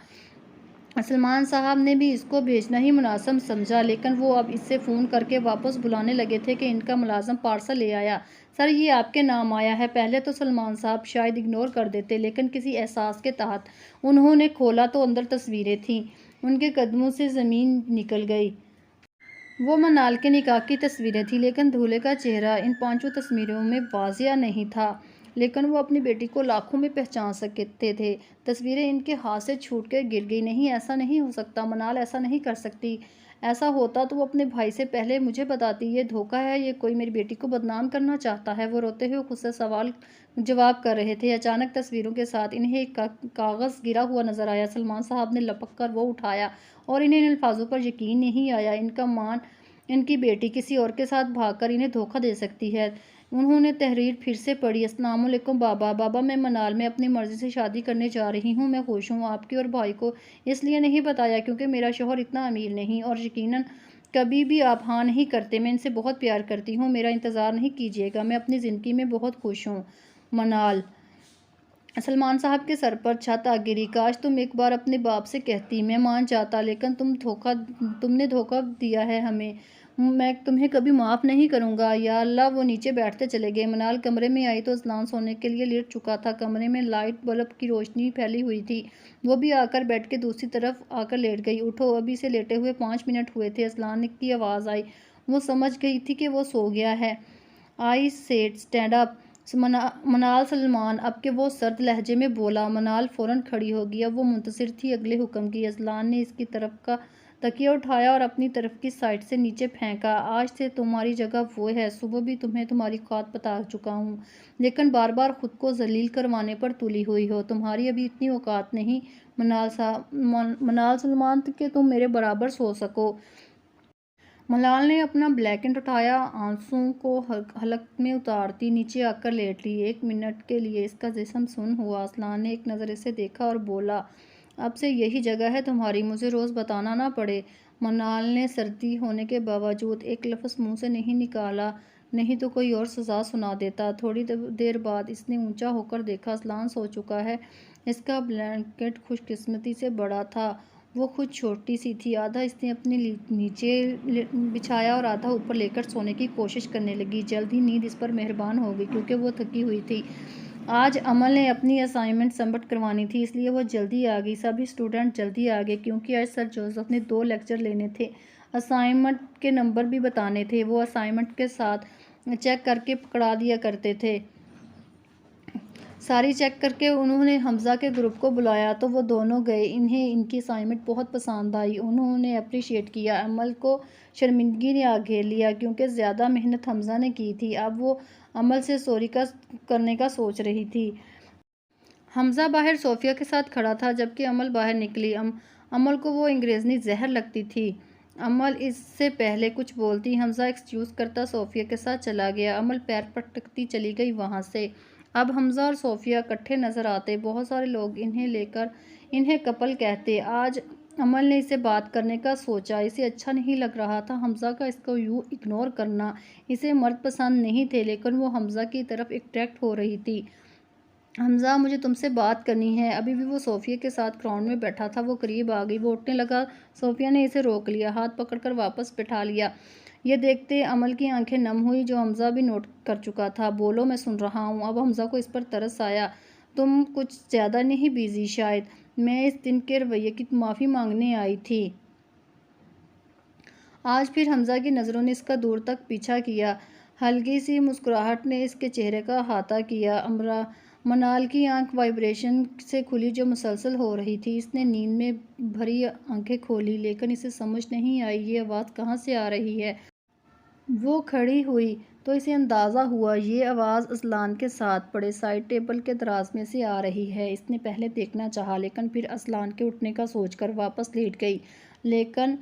سلیمان صاحب نے بھی اس کو بھیجنا ہی مناسب سمجھا، لیکن وہ اب اس سے فون کر کے واپس بلانے لگے تھے کہ ان کا ملازم پارسل لے آیا۔ سر یہ آپ کے نام آیا ہے۔ پہلے تو سلیمان صاحب شاید اگنور کر دیتے، لیکن کسی احساس کے تحت انہوں نے کھولا تو اندر تصویریں تھیں۔ ان کے قدموں سے زمین نکل گئی۔ وہ منال کے نکاح کی تصویریں تھیں، لیکن دولہے کا چہرہ ان 5 تصویروں میں واضح نہیں تھا، لیکن وہ اپنی بیٹی کو لاکھوں میں پہچان سکتے تھے۔ تصویریں ان کے ہاتھ سے چھوٹ کر گر گئی۔ نہیں، ایسا نہیں ہو سکتا، منال ایسا نہیں کر سکتی۔ ایسا ہوتا تو وہ اپنے بھائی سے پہلے مجھے بتاتی۔ یہ دھوکہ ہے، یہ کوئی میری بیٹی کو بدنام کرنا چاہتا ہے۔ وہ روتے ہوئے خود سے سوال جواب کر رہے تھے۔ اچانک تصویروں کے ساتھ انہیں ایک کاغذ گرا ہوا نظر آیا۔ سلیمان صاحب نے لپک کر وہ اٹھایا اور انہیں ان الفاظوں پر یقین نہیں آیا۔ ان کا مان ان کی بیٹی کسی اور کے ساتھ بھاگ کر انہیں دھوکہ دے سکتی ہے۔ انہوں نے تحریر پھر سے پڑھی۔ السلام علیکم بابا۔ بابا، میں منال میں اپنی مرضی سے شادی کرنے جا رہی ہوں۔ میں خوش ہوں۔ آپ کی اور بھائی کو اس لیے نہیں بتایا کیونکہ میرا شوہر اتنا امیر نہیں اور یقیناً کبھی بھی آپ ہاں نہیں کرتے۔ میں ان سے بہت پیار کرتی ہوں۔ میرا انتظار نہیں کیجیے گا۔ میں اپنی زندگی میں بہت خوش ہوں۔ منال۔ سلمان صاحب کے سر پر چھت آ گری۔ کاش تم ایک بار اپنے باپ سے کہتی، میں مان جاتا، لیکن تم نے دھوکہ دیا ہے ہمیں۔ میں تمہیں کبھی معاف نہیں کروں گا۔ یا اللہ۔ وہ نیچے بیٹھتے چلے گئے۔ منال کمرے میں آئی تو اذلان سونے کے لیے لیٹ چکا تھا۔ کمرے میں لائٹ بلب کی روشنی پھیلی ہوئی تھی۔ وہ بھی آ کر بیڈ کے دوسری طرف آ کر لیٹ گئی۔ اٹھو، ابھی سے لیٹے ہوئے 5 منٹ ہوئے تھے۔ اذلان کی آواز آئی۔ وہ سمجھ گئی تھی کہ وہ سو گیا ہے۔ آئی سیڈ اسٹینڈ اپ منال سلمان اب کہ وہ سرد لہجے میں بولا۔ منال فوراً کھڑی ہو گئی۔ اب وہ منتظر تھی اگلے حکم کی۔ اذلان نے اس کی طرف کا تکیہ اٹھایا اور اپنی طرف کی سائٹ سے نیچے پھینکا۔ آج سے تمہاری جگہ وہ ہے۔ صبح بھی تمہیں تمہاری اوقات بتا چکا ہوں، لیکن بار بار خود کو ذلیل کروانے پر تلی ہوئی ہو۔ تمہاری ابھی اتنی اوقات نہیں منال سلمان کہ تم میرے برابر سو سکو۔ منال نے اپنا بلینکٹ اٹھایا، آنسوؤں کو حلق میں اتارتی نیچے آ کر لیٹ لی۔ 1 منٹ کے لیے اس کا جسم سن ہوا۔ اذلان نے ایک نظر اسے دیکھا اور بولا، اب سے یہی جگہ ہے تمہاری، مجھے روز بتانا نہ پڑے۔ منال نے سردی ہونے کے باوجود ایک لفظ منہ سے نہیں نکالا، نہیں تو کوئی اور سزا سنا دیتا۔ تھوڑی دیر بعد اس نے اونچا ہو کر دیکھا، اذلان سو چکا ہے۔ اس کا بلینکٹ خوش قسمتی سے بڑا تھا، وہ خود چھوٹی سی تھی۔ آدھا اس نے اپنے نیچے بچھایا اور آدھا اوپر لے کر سونے کی کوشش کرنے لگی۔ جلد ہی نیند اس پر مہربان ہو گئی کیونکہ وہ تھکی ہوئی تھی۔ آج امل نے اپنی اسائنمنٹ سبمٹ کروانی تھی، اس لیے وہ جلدی آ گئی۔ سبھی اسٹوڈنٹ جلدی آ گئے کیونکہ آج سر جوزف نے 2 لیکچر لینے تھے، اسائنمنٹ کے نمبر بھی بتانے تھے۔ وہ اسائنمنٹ کے ساتھ چیک کر کے پکڑا دیا کرتے تھے۔ ساری چیک کر کے انہوں نے حمزہ کے گروپ کو بلایا تو وہ دونوں گئے۔ انہیں ان کی اسائنمنٹ بہت پسند آئی۔ انہوں نے اپریشیٹ کیا۔ امل کو شرمندگی نے آ گھیر لیا کیونکہ زیادہ محنت حمزہ نے کی تھی۔ اب وہ امل سے سوری کرنے کا سوچ رہی تھی۔ حمزہ باہر صوفیہ کے ساتھ کھڑا تھا جبکہ امل باہر نکلی۔ امل کو وہ انگریزنی زہر لگتی تھی۔ امل اس سے پہلے کچھ بولتی، حمزہ ایکسکیوز کرتا صوفیہ کے ساتھ چلا گیا۔ امل پیر پٹکتی چلی گئی وہاں سے۔ اب حمزہ اور صوفیہ اکٹھے نظر آتے۔ بہت سارے لوگ انہیں کپل کہتے۔ آج امل نے اسے بات کرنے کا سوچا۔ اسے اچھا نہیں لگ رہا تھا حمزہ کا اس کو یوں اگنور کرنا۔ اسے مرد پسند نہیں تھے لیکن وہ حمزہ کی طرف اٹریکٹ ہو رہی تھی۔ حمزہ، مجھے تم سے بات کرنی ہے۔ ابھی بھی وہ صوفیہ کے ساتھ گراؤنڈ میں بیٹھا تھا۔ وہ قریب آ گئی، وہ اٹھنے لگا۔ صوفیہ نے اسے روک لیا، ہاتھ پکڑ کر واپس بٹھا لیا۔ یہ دیکھتے امل کی آنکھیں نم ہوئی جو حمزہ بھی نوٹ کر چکا تھا۔ بولو، میں سن رہا ہوں۔ اب حمزہ کو اس پر ترس آیا۔ تم کچھ زیادہ نہیں بیزی شاید؟ میں اس دن کے رویے کی معافی مانگنے آئی تھی۔ آج پھر حمزہ کی نظروں نے اس کا دور تک پیچھا کیا۔ ہلکی سی مسکراہٹ نے اس کے چہرے کا احاطہ کیا۔ منال کی آنکھ وائبریشن سے کھلی جو مسلسل ہو رہی تھی۔ اس نے نیند میں بھری آنکھیں کھولی لیکن اسے سمجھ نہیں آئی یہ آواز کہاں سے آ رہی ہے۔ وہ کھڑی ہوئی تو اسے اندازہ ہوا یہ آواز اذلان کے ساتھ پڑے سائڈ ٹیبل کے دراز میں سے آ رہی ہے۔ اس نے پہلے دیکھنا چاہا لیکن پھر اذلان کے اٹھنے کا سوچ کر واپس لیٹ گئی، لیکن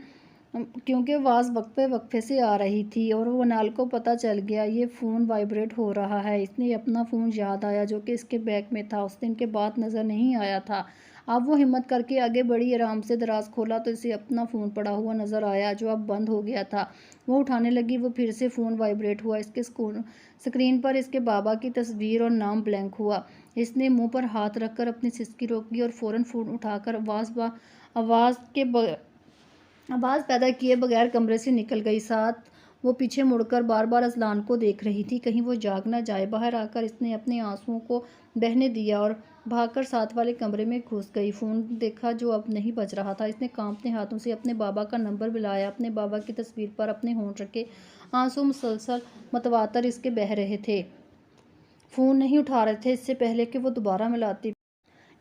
کیونکہ آواز وقفے وقفے سے آ رہی تھی اور منال کو پتہ چل گیا یہ فون وائبریٹ ہو رہا ہے۔ اس نے اپنا فون یاد آیا جو کہ اس کے بیگ میں تھا، اس دن کے بعد نظر نہیں آیا تھا۔ اب وہ ہمت کر کے آگے بڑھی، آرام سے دراز کھولا تو اسے اپنا فون پڑا ہوا نظر آیا جو اب بند ہو گیا تھا۔ وہ اٹھانے لگی، وہ پھر سے فون وائبریٹ ہوا۔ اس کے اسکرین پر اس کے بابا کی تصویر اور نام بلنک ہوا۔ اس نے منہ پر ہاتھ رکھ کر اپنی سسکی روکی اور فوراً فون اٹھا کر آواز پیدا کیے بغیر کمرے سے نکل گئی۔ ساتھ وہ پیچھے مڑ کر بار بار اذلان کو دیکھ رہی تھی کہیں وہ جاگ نہ جائے۔ باہر آ کر اس نے اپنے آنسوؤں کو بہنے دیا اور بھاگ کر ساتھ والے کمرے میں گھس گئی۔ فون دیکھا جو اب نہیں بج رہا تھا۔ اس نے کانپتے ہاتھوں سے اپنے بابا کا نمبر ملایا، اپنے بابا کی تصویر پر اپنے ہونٹ رکھے۔ آنسو مسلسل متواتر اس کے بہہ رہے تھے۔ فون نہیں اٹھا رہے تھے۔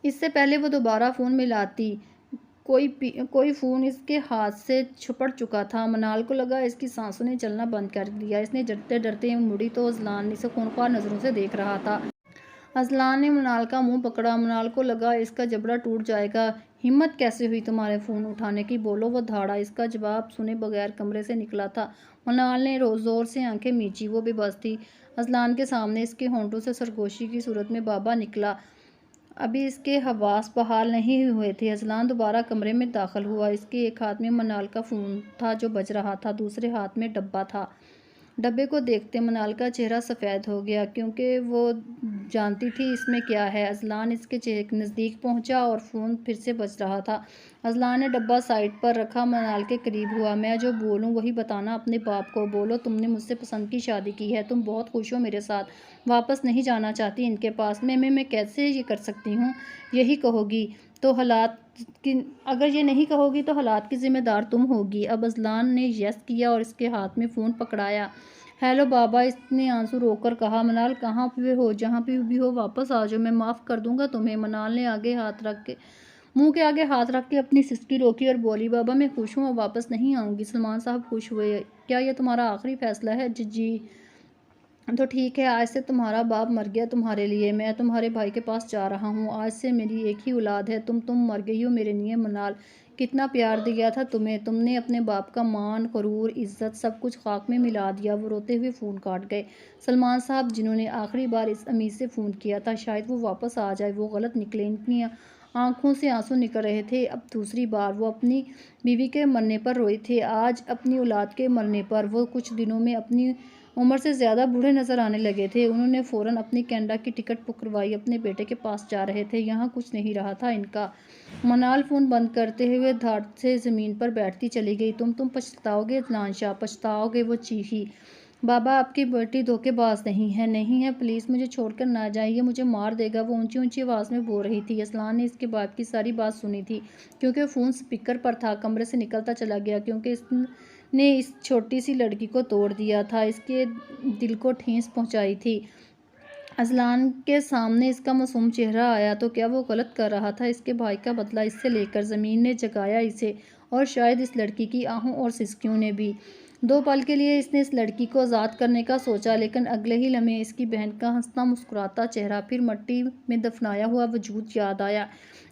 اس سے پہلے وہ دوبارہ فون ملاتی کوئی فون اس کے ہاتھ سے چھپٹ چکا تھا۔ منال کو لگا اس کی سانسوں نے چلنا بند کر دیا۔ اس نے ڈرتے ڈرتے مڑی تو اذلان اسے خونخوار نظروں سے دیکھ رہا تھا۔ اذلان نے منال کا منہ پکڑا۔ منال کو لگا اس کا جبڑا ٹوٹ جائے گا۔ ہمت کیسے ہوئی تمہارے فون اٹھانے کی؟ بولو، وہ دھاڑا۔ اس کا جواب سنے بغیر کمرے سے نکلا تھا۔ منال نے زور سے آنکھیں میچی، وہ بے بس تھی۔ اذلان کے سامنے اس کے ہونٹوں سے سرگوشی کی صورت میں بابا نکلا۔ ابھی اس کے حواس بحال نہیں ہوئے تھے۔ اذلان دوبارہ کمرے میں داخل ہوا۔ اس کے ایک ہاتھ میں منال کا فون تھا جو بج رہا تھا، دوسرے ہاتھ میں ڈبہ تھا۔ ڈبے کو دیکھتے منال کا چہرہ سفید ہو گیا، کیونکہ وہ جانتی تھی اس میں کیا ہے۔ اذلان اس کے نزدیک پہنچا اور فون پھر سے بج رہا تھا۔ اذلان نے ڈبہ سائیڈ پر رکھا، منال کے قریب ہوا۔ میں جو بولوں وہی بتانا اپنے باپ کو۔ بولو، تم نے مجھ سے پسند کی شادی کی ہے، تم بہت خوش ہو میرے ساتھ، واپس نہیں جانا چاہتی ان کے پاس۔ میں کیسے یہ کر سکتی ہوں؟ یہی کہو گی تو حالات کی، اگر یہ نہیں کہو گی تو حالات کی ذمہ دار تم ہوگی۔ اب اذلان نے یس کیا اور اس کے ہاتھ میں فون پکڑایا۔ ہیلو بابا، اس نے آنسو روک کر کہا۔ منال، کہاں پہ ہو؟ جہاں پہ بھی ہو واپس آ جاؤ، میں معاف کر دوں گا تمہیں۔ منال نے منہ کے آگے ہاتھ رکھ کے اپنی سسکی روکی اور بولی، بابا میں خوش ہوں، اب واپس نہیں آؤں گی۔ سلمان صاحب خوش ہوئے۔ کیا یہ تمہارا آخری فیصلہ ہے؟ جی تو ٹھیک ہے، آج سے تمہارا باپ مر گیا تمہارے لیے، میں تمہارے بھائی کے پاس جا رہا ہوں۔ آج سے میری ایک ہی اولاد ہے، تم مر گئی ہو میرے لیے۔ منال، کتنا پیار دیا تھا تمہیں، تم نے اپنے باپ کا مان، غرور، عزت سب کچھ خاک میں ملا دیا۔ وہ روتے ہوئے فون کاٹ گئے۔ سلمان صاحب جنہوں نے آخری بار اس امید سے فون کیا تھا شاید وہ واپس آ جائے، وہ غلط نکلے۔ ان کی آنکھوں سے آنسو نکل رہے تھے۔ اب دوسری بار وہ اپنی بیوی کے مرنے پر روئے تھے، آج اپنی اولاد کے مرنے پر۔ وہ کچھ دنوں میں اپنی عمر سے زیادہ بوڑھے نظر آنے لگے تھے۔ انہوں نے فوراً اپنی کینیڈا کی ٹکٹ بک کروائی، اپنے بیٹے کے پاس جا رہے تھے، یہاں کچھ نہیں رہا تھا ان کا۔ منال فون بند کرتے ہوئے دھاڑ سے زمین پر بیٹھتی چلی گئی۔ تم پچھتاؤ گے اذلان شاہ، پچھتاؤ گے۔ وہ چیخی۔ بابا، آپ کی بیٹی دھوکے باز نہیں ہے، پلیز مجھے چھوڑ کر نہ جائیں، یہ مجھے مار دے گا، وہ اونچی اونچی آواز میں بول رہی تھی۔ اذلان نے اس کے باپ کی ساری بات سنی تھی، کیونکہ فون اسپیکر پر تھا۔ کمرے سے نکلتا چلا گیا، کیونکہ اس نے اس چھوٹی سی لڑکی کو توڑ دیا تھا، اس کے دل کو ٹھیس پہنچائی تھی۔ اذلان کے سامنے اس کا معصوم چہرہ آیا تو کیا وہ غلط کر رہا تھا؟ اس کے بھائی کا بدلہ اس سے لے کر زمین نے جگایا اسے، اور شاید اس لڑکی کی آہوں اور سسکیوں نے بھی۔ 2 پل کے لیے اس نے اس لڑکی کو آزاد کرنے کا سوچا، لیکن اگلے ہی لمحے اس کی بہن کا ہنستا مسکراتا چہرہ، پھر مٹی میں دفنایا ہوا وجود یاد آیا۔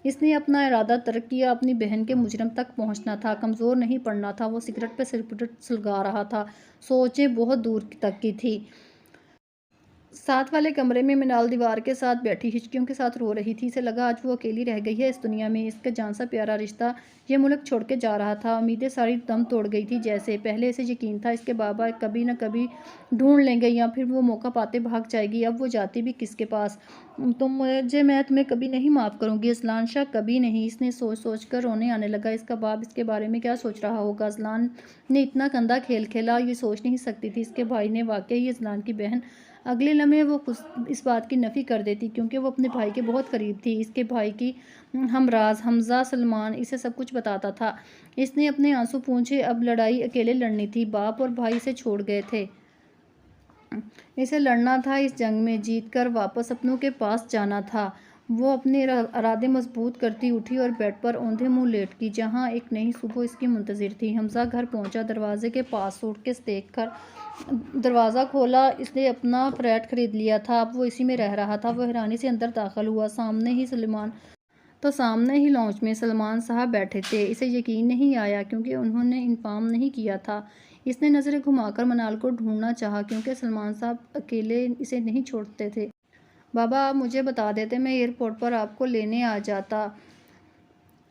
اس نے اپنا ارادہ ترک کیا، اپنی بہن کے مجرم تک پہنچنا تھا، کمزور نہیں پڑنا تھا۔ وہ سگریٹ پہ سگریٹ سلگا رہا تھا، سوچیں بہت دور تک کی تھی۔ ساتھ والے کمرے میں منال دیوار کے ساتھ بیٹھی ہچکیوں کے ساتھ رو رہی تھی۔ اسے لگا آج وہ اکیلی رہ گئی ہے اس دنیا میں۔ اس کا جان سا پیارا رشتہ یہ ملک چھوڑ کے جا رہا تھا۔ امیدیں ساری دم توڑ گئی تھی جیسے۔ پہلے اسے یقین تھا اس کے بابا کبھی نہ کبھی ڈھونڈ لیں گے، یا پھر وہ موقع پاتے بھاگ جائے گی۔ اب وہ جاتی بھی کس کے پاس؟ میں تمہیں کبھی نہیں معاف کروں گی اذلان شاہ، کبھی نہیں۔ اس نے سوچ کر رونے آنے لگا۔ اس کا باپ اس کے بارے میں کیا سوچ رہا ہوگا؟ اذلان نے اتنا گندا کھیل کھیلا، یہ سوچ نہیں سکتی تھی اس کے بھائی نے واقعی اذلان کی بہن۔ اگلے لمحے وہ اس بات کی نفی کر دیتی، کیونکہ وہ اپنے بھائی کے بہت قریب تھی۔ اس کے بھائی کی ہمراز حمزہ سلمان اسے سب کچھ بتاتا تھا۔ اس نے اپنے آنسو پونچھے۔ اب لڑائی اکیلے لڑنی تھی، باپ اور بھائی اسے چھوڑ گئے تھے۔ اسے لڑنا تھا اس جنگ میں، جیت کر واپس اپنوں کے پاس جانا تھا۔ وہ اپنے ارادے مضبوط کرتی اٹھی اور بیڈ پر اوندھے منہ لیٹ گئی، جہاں ایک نئی صبح اس کی منتظر تھی۔ حمزہ گھر پہنچا، دروازے کے پاس سوٹ کیس دیکھ کر دروازہ کھولا۔ اس نے اپنا فلیٹ خرید لیا تھا، اب وہ اسی میں رہ رہا تھا۔ وہ حیرانی سے اندر داخل ہوا، سامنے ہی لانچ میں سلمان صاحب بیٹھے تھے۔ اسے یقین نہیں آیا، کیونکہ انہوں نے انفارم نہیں کیا تھا۔ اس نے نظریں گھما کر منال کو ڈھونڈنا چاہا، کیونکہ سلمان صاحب اکیلے اسے نہیں چھوڑتے تھے۔ بابا، آپ مجھے بتا دیتے، میں ایئرپورٹ پر آپ کو لینے آ جاتا۔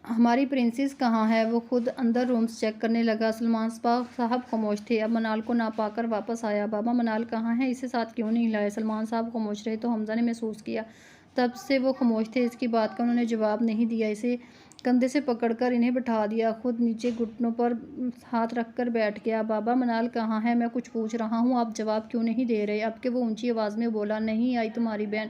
ہماری پرنسس کہاں ہے؟ وہ خود اندر رومز چیک کرنے لگا۔ سلمان صاحب خاموش تھے۔ اب منال کو نہ پا کر واپس آیا۔ بابا، منال کہاں ہے؟ اسے ساتھ کیوں نہیں لائے؟ سلمان صاحب خاموش رہے تو حمزہ نے محسوس کیا تب سے وہ خاموش تھے۔ اس کی بات کا انہوں نے جواب نہیں دیا۔ اسے کندھے سے پکڑ کر انہیں بٹھا دیا، خود نیچے گھٹنوں پر ہاتھ رکھ کر بیٹھ گیا۔ بابا، منال کہاں ہے؟ میں کچھ پوچھ رہا ہوں، آپ جواب کیوں نہیں دے رہے؟ اب کہ وہ اونچی آواز میں بولا، نہیں آئی تمہاری بہن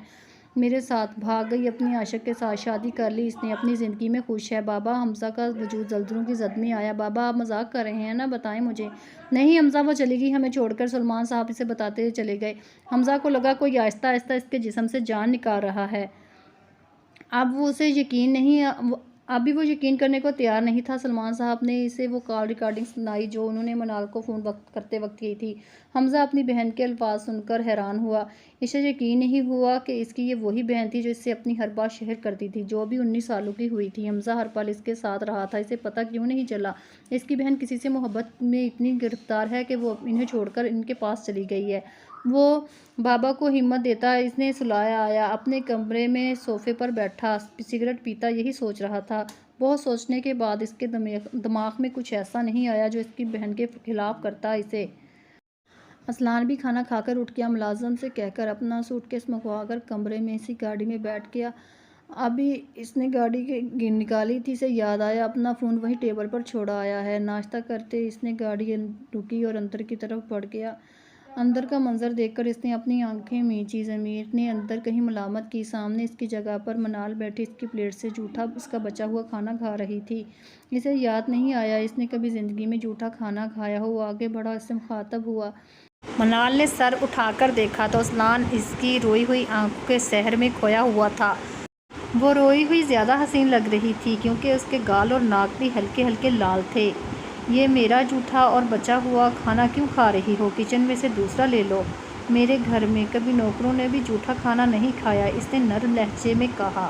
میرے ساتھ، بھاگ گئی اپنی عاشق کے ساتھ، شادی کر لی اس نے، اپنی زندگی میں خوش ہے۔ بابا، حمزہ کا وجود زلزلوں کی زد میں آیا۔ بابا، آپ مذاق کر رہے ہیں نا، بتائیں مجھے۔ نہیں حمزہ، وہ چلی گئی ہمیں چھوڑ کر، سلمان صاحب اسے بتاتے چلے گئے۔ حمزہ کو لگا کوئی آہستہ آہستہ اس کے جسم سے جان نکال رہا ہے۔ اب اسے یقین نہیں اب بھی وہ یقین کرنے کو تیار نہیں تھا۔ سلمان صاحب نے اسے وہ کال ریکارڈنگ سنائی جو انہوں نے منال کو فون کرتے وقت کی تھی۔ حمزہ اپنی بہن کے الفاظ سن کر حیران ہوا۔ اسے یقین نہیں ہوا کہ اس کی یہ وہی بہن تھی جو اس سے اپنی ہر بات شیئر کرتی تھی، جو ابھی 19 سالوں کی ہوئی تھی۔ حمزہ ہر پل اس کے ساتھ رہا تھا، اسے پتہ کیوں نہیں چلا اس کی بہن کسی سے محبت میں اتنی گرفتار ہے کہ وہ انہیں چھوڑ کر ان کے پاس چلی گئی ہے۔ وہ بابا کو ہمت دیتا اس نے سلایا آیا، اپنے کمرے میں صوفے پر بیٹھا سگریٹ پیتا یہی سوچ رہا تھا۔ بہت سوچنے کے بعد اس کے دماغ میں کچھ ایسا نہیں آیا جو اس کی بہن کے خلاف کرتا اسے۔ اصلان بھی کھانا کھا کر اٹھ گیا، ملازم سے کہہ کر اپنا سوٹ کیس منگوا کر کمرے میں اسی گاڑی میں بیٹھ گیا۔ ابھی اس نے گاڑی نکالی تھی، اسے یاد آیا اپنا فون وہیں ٹیبل پر چھوڑا آیا ہے۔ ناشتہ کرتے اس نے گاڑی رکی اور اندر کی طرف بڑھ گیا۔ اندر کا منظر دیکھ کر اس نے اپنی آنکھیں مینچی۔ ضمیر نے اندر کہیں ملامت کی۔ سامنے اس کی جگہ پر منال بیٹھی اس کی پلیٹ سے جھوٹا اس کا بچا ہوا کھانا کھا رہی تھی۔ اسے یاد نہیں آیا اس نے کبھی زندگی میں جھوٹا کھانا کھایا ہو۔ وہ آگے بڑھا، اس سے مخاطب ہوا۔ منال نے سر اٹھا کر دیکھا تو اصلان اس کی روئی ہوئی آنکھوں کے سحر میں کھویا ہوا تھا۔ وہ روئی ہوئی زیادہ حسین لگ رہی تھی کیونکہ اس کے گال اور ناک بھی ہلکے ہلکے لال تھے۔ یہ میرا جھوٹا اور بچا ہوا کھانا کیوں کھا رہی ہو؟ کچن میں سے دوسرا لے لو۔ میرے گھر میں کبھی نوکروں نے بھی جھوٹا کھانا نہیں کھایا، اس نے نرم لہجے میں کہا۔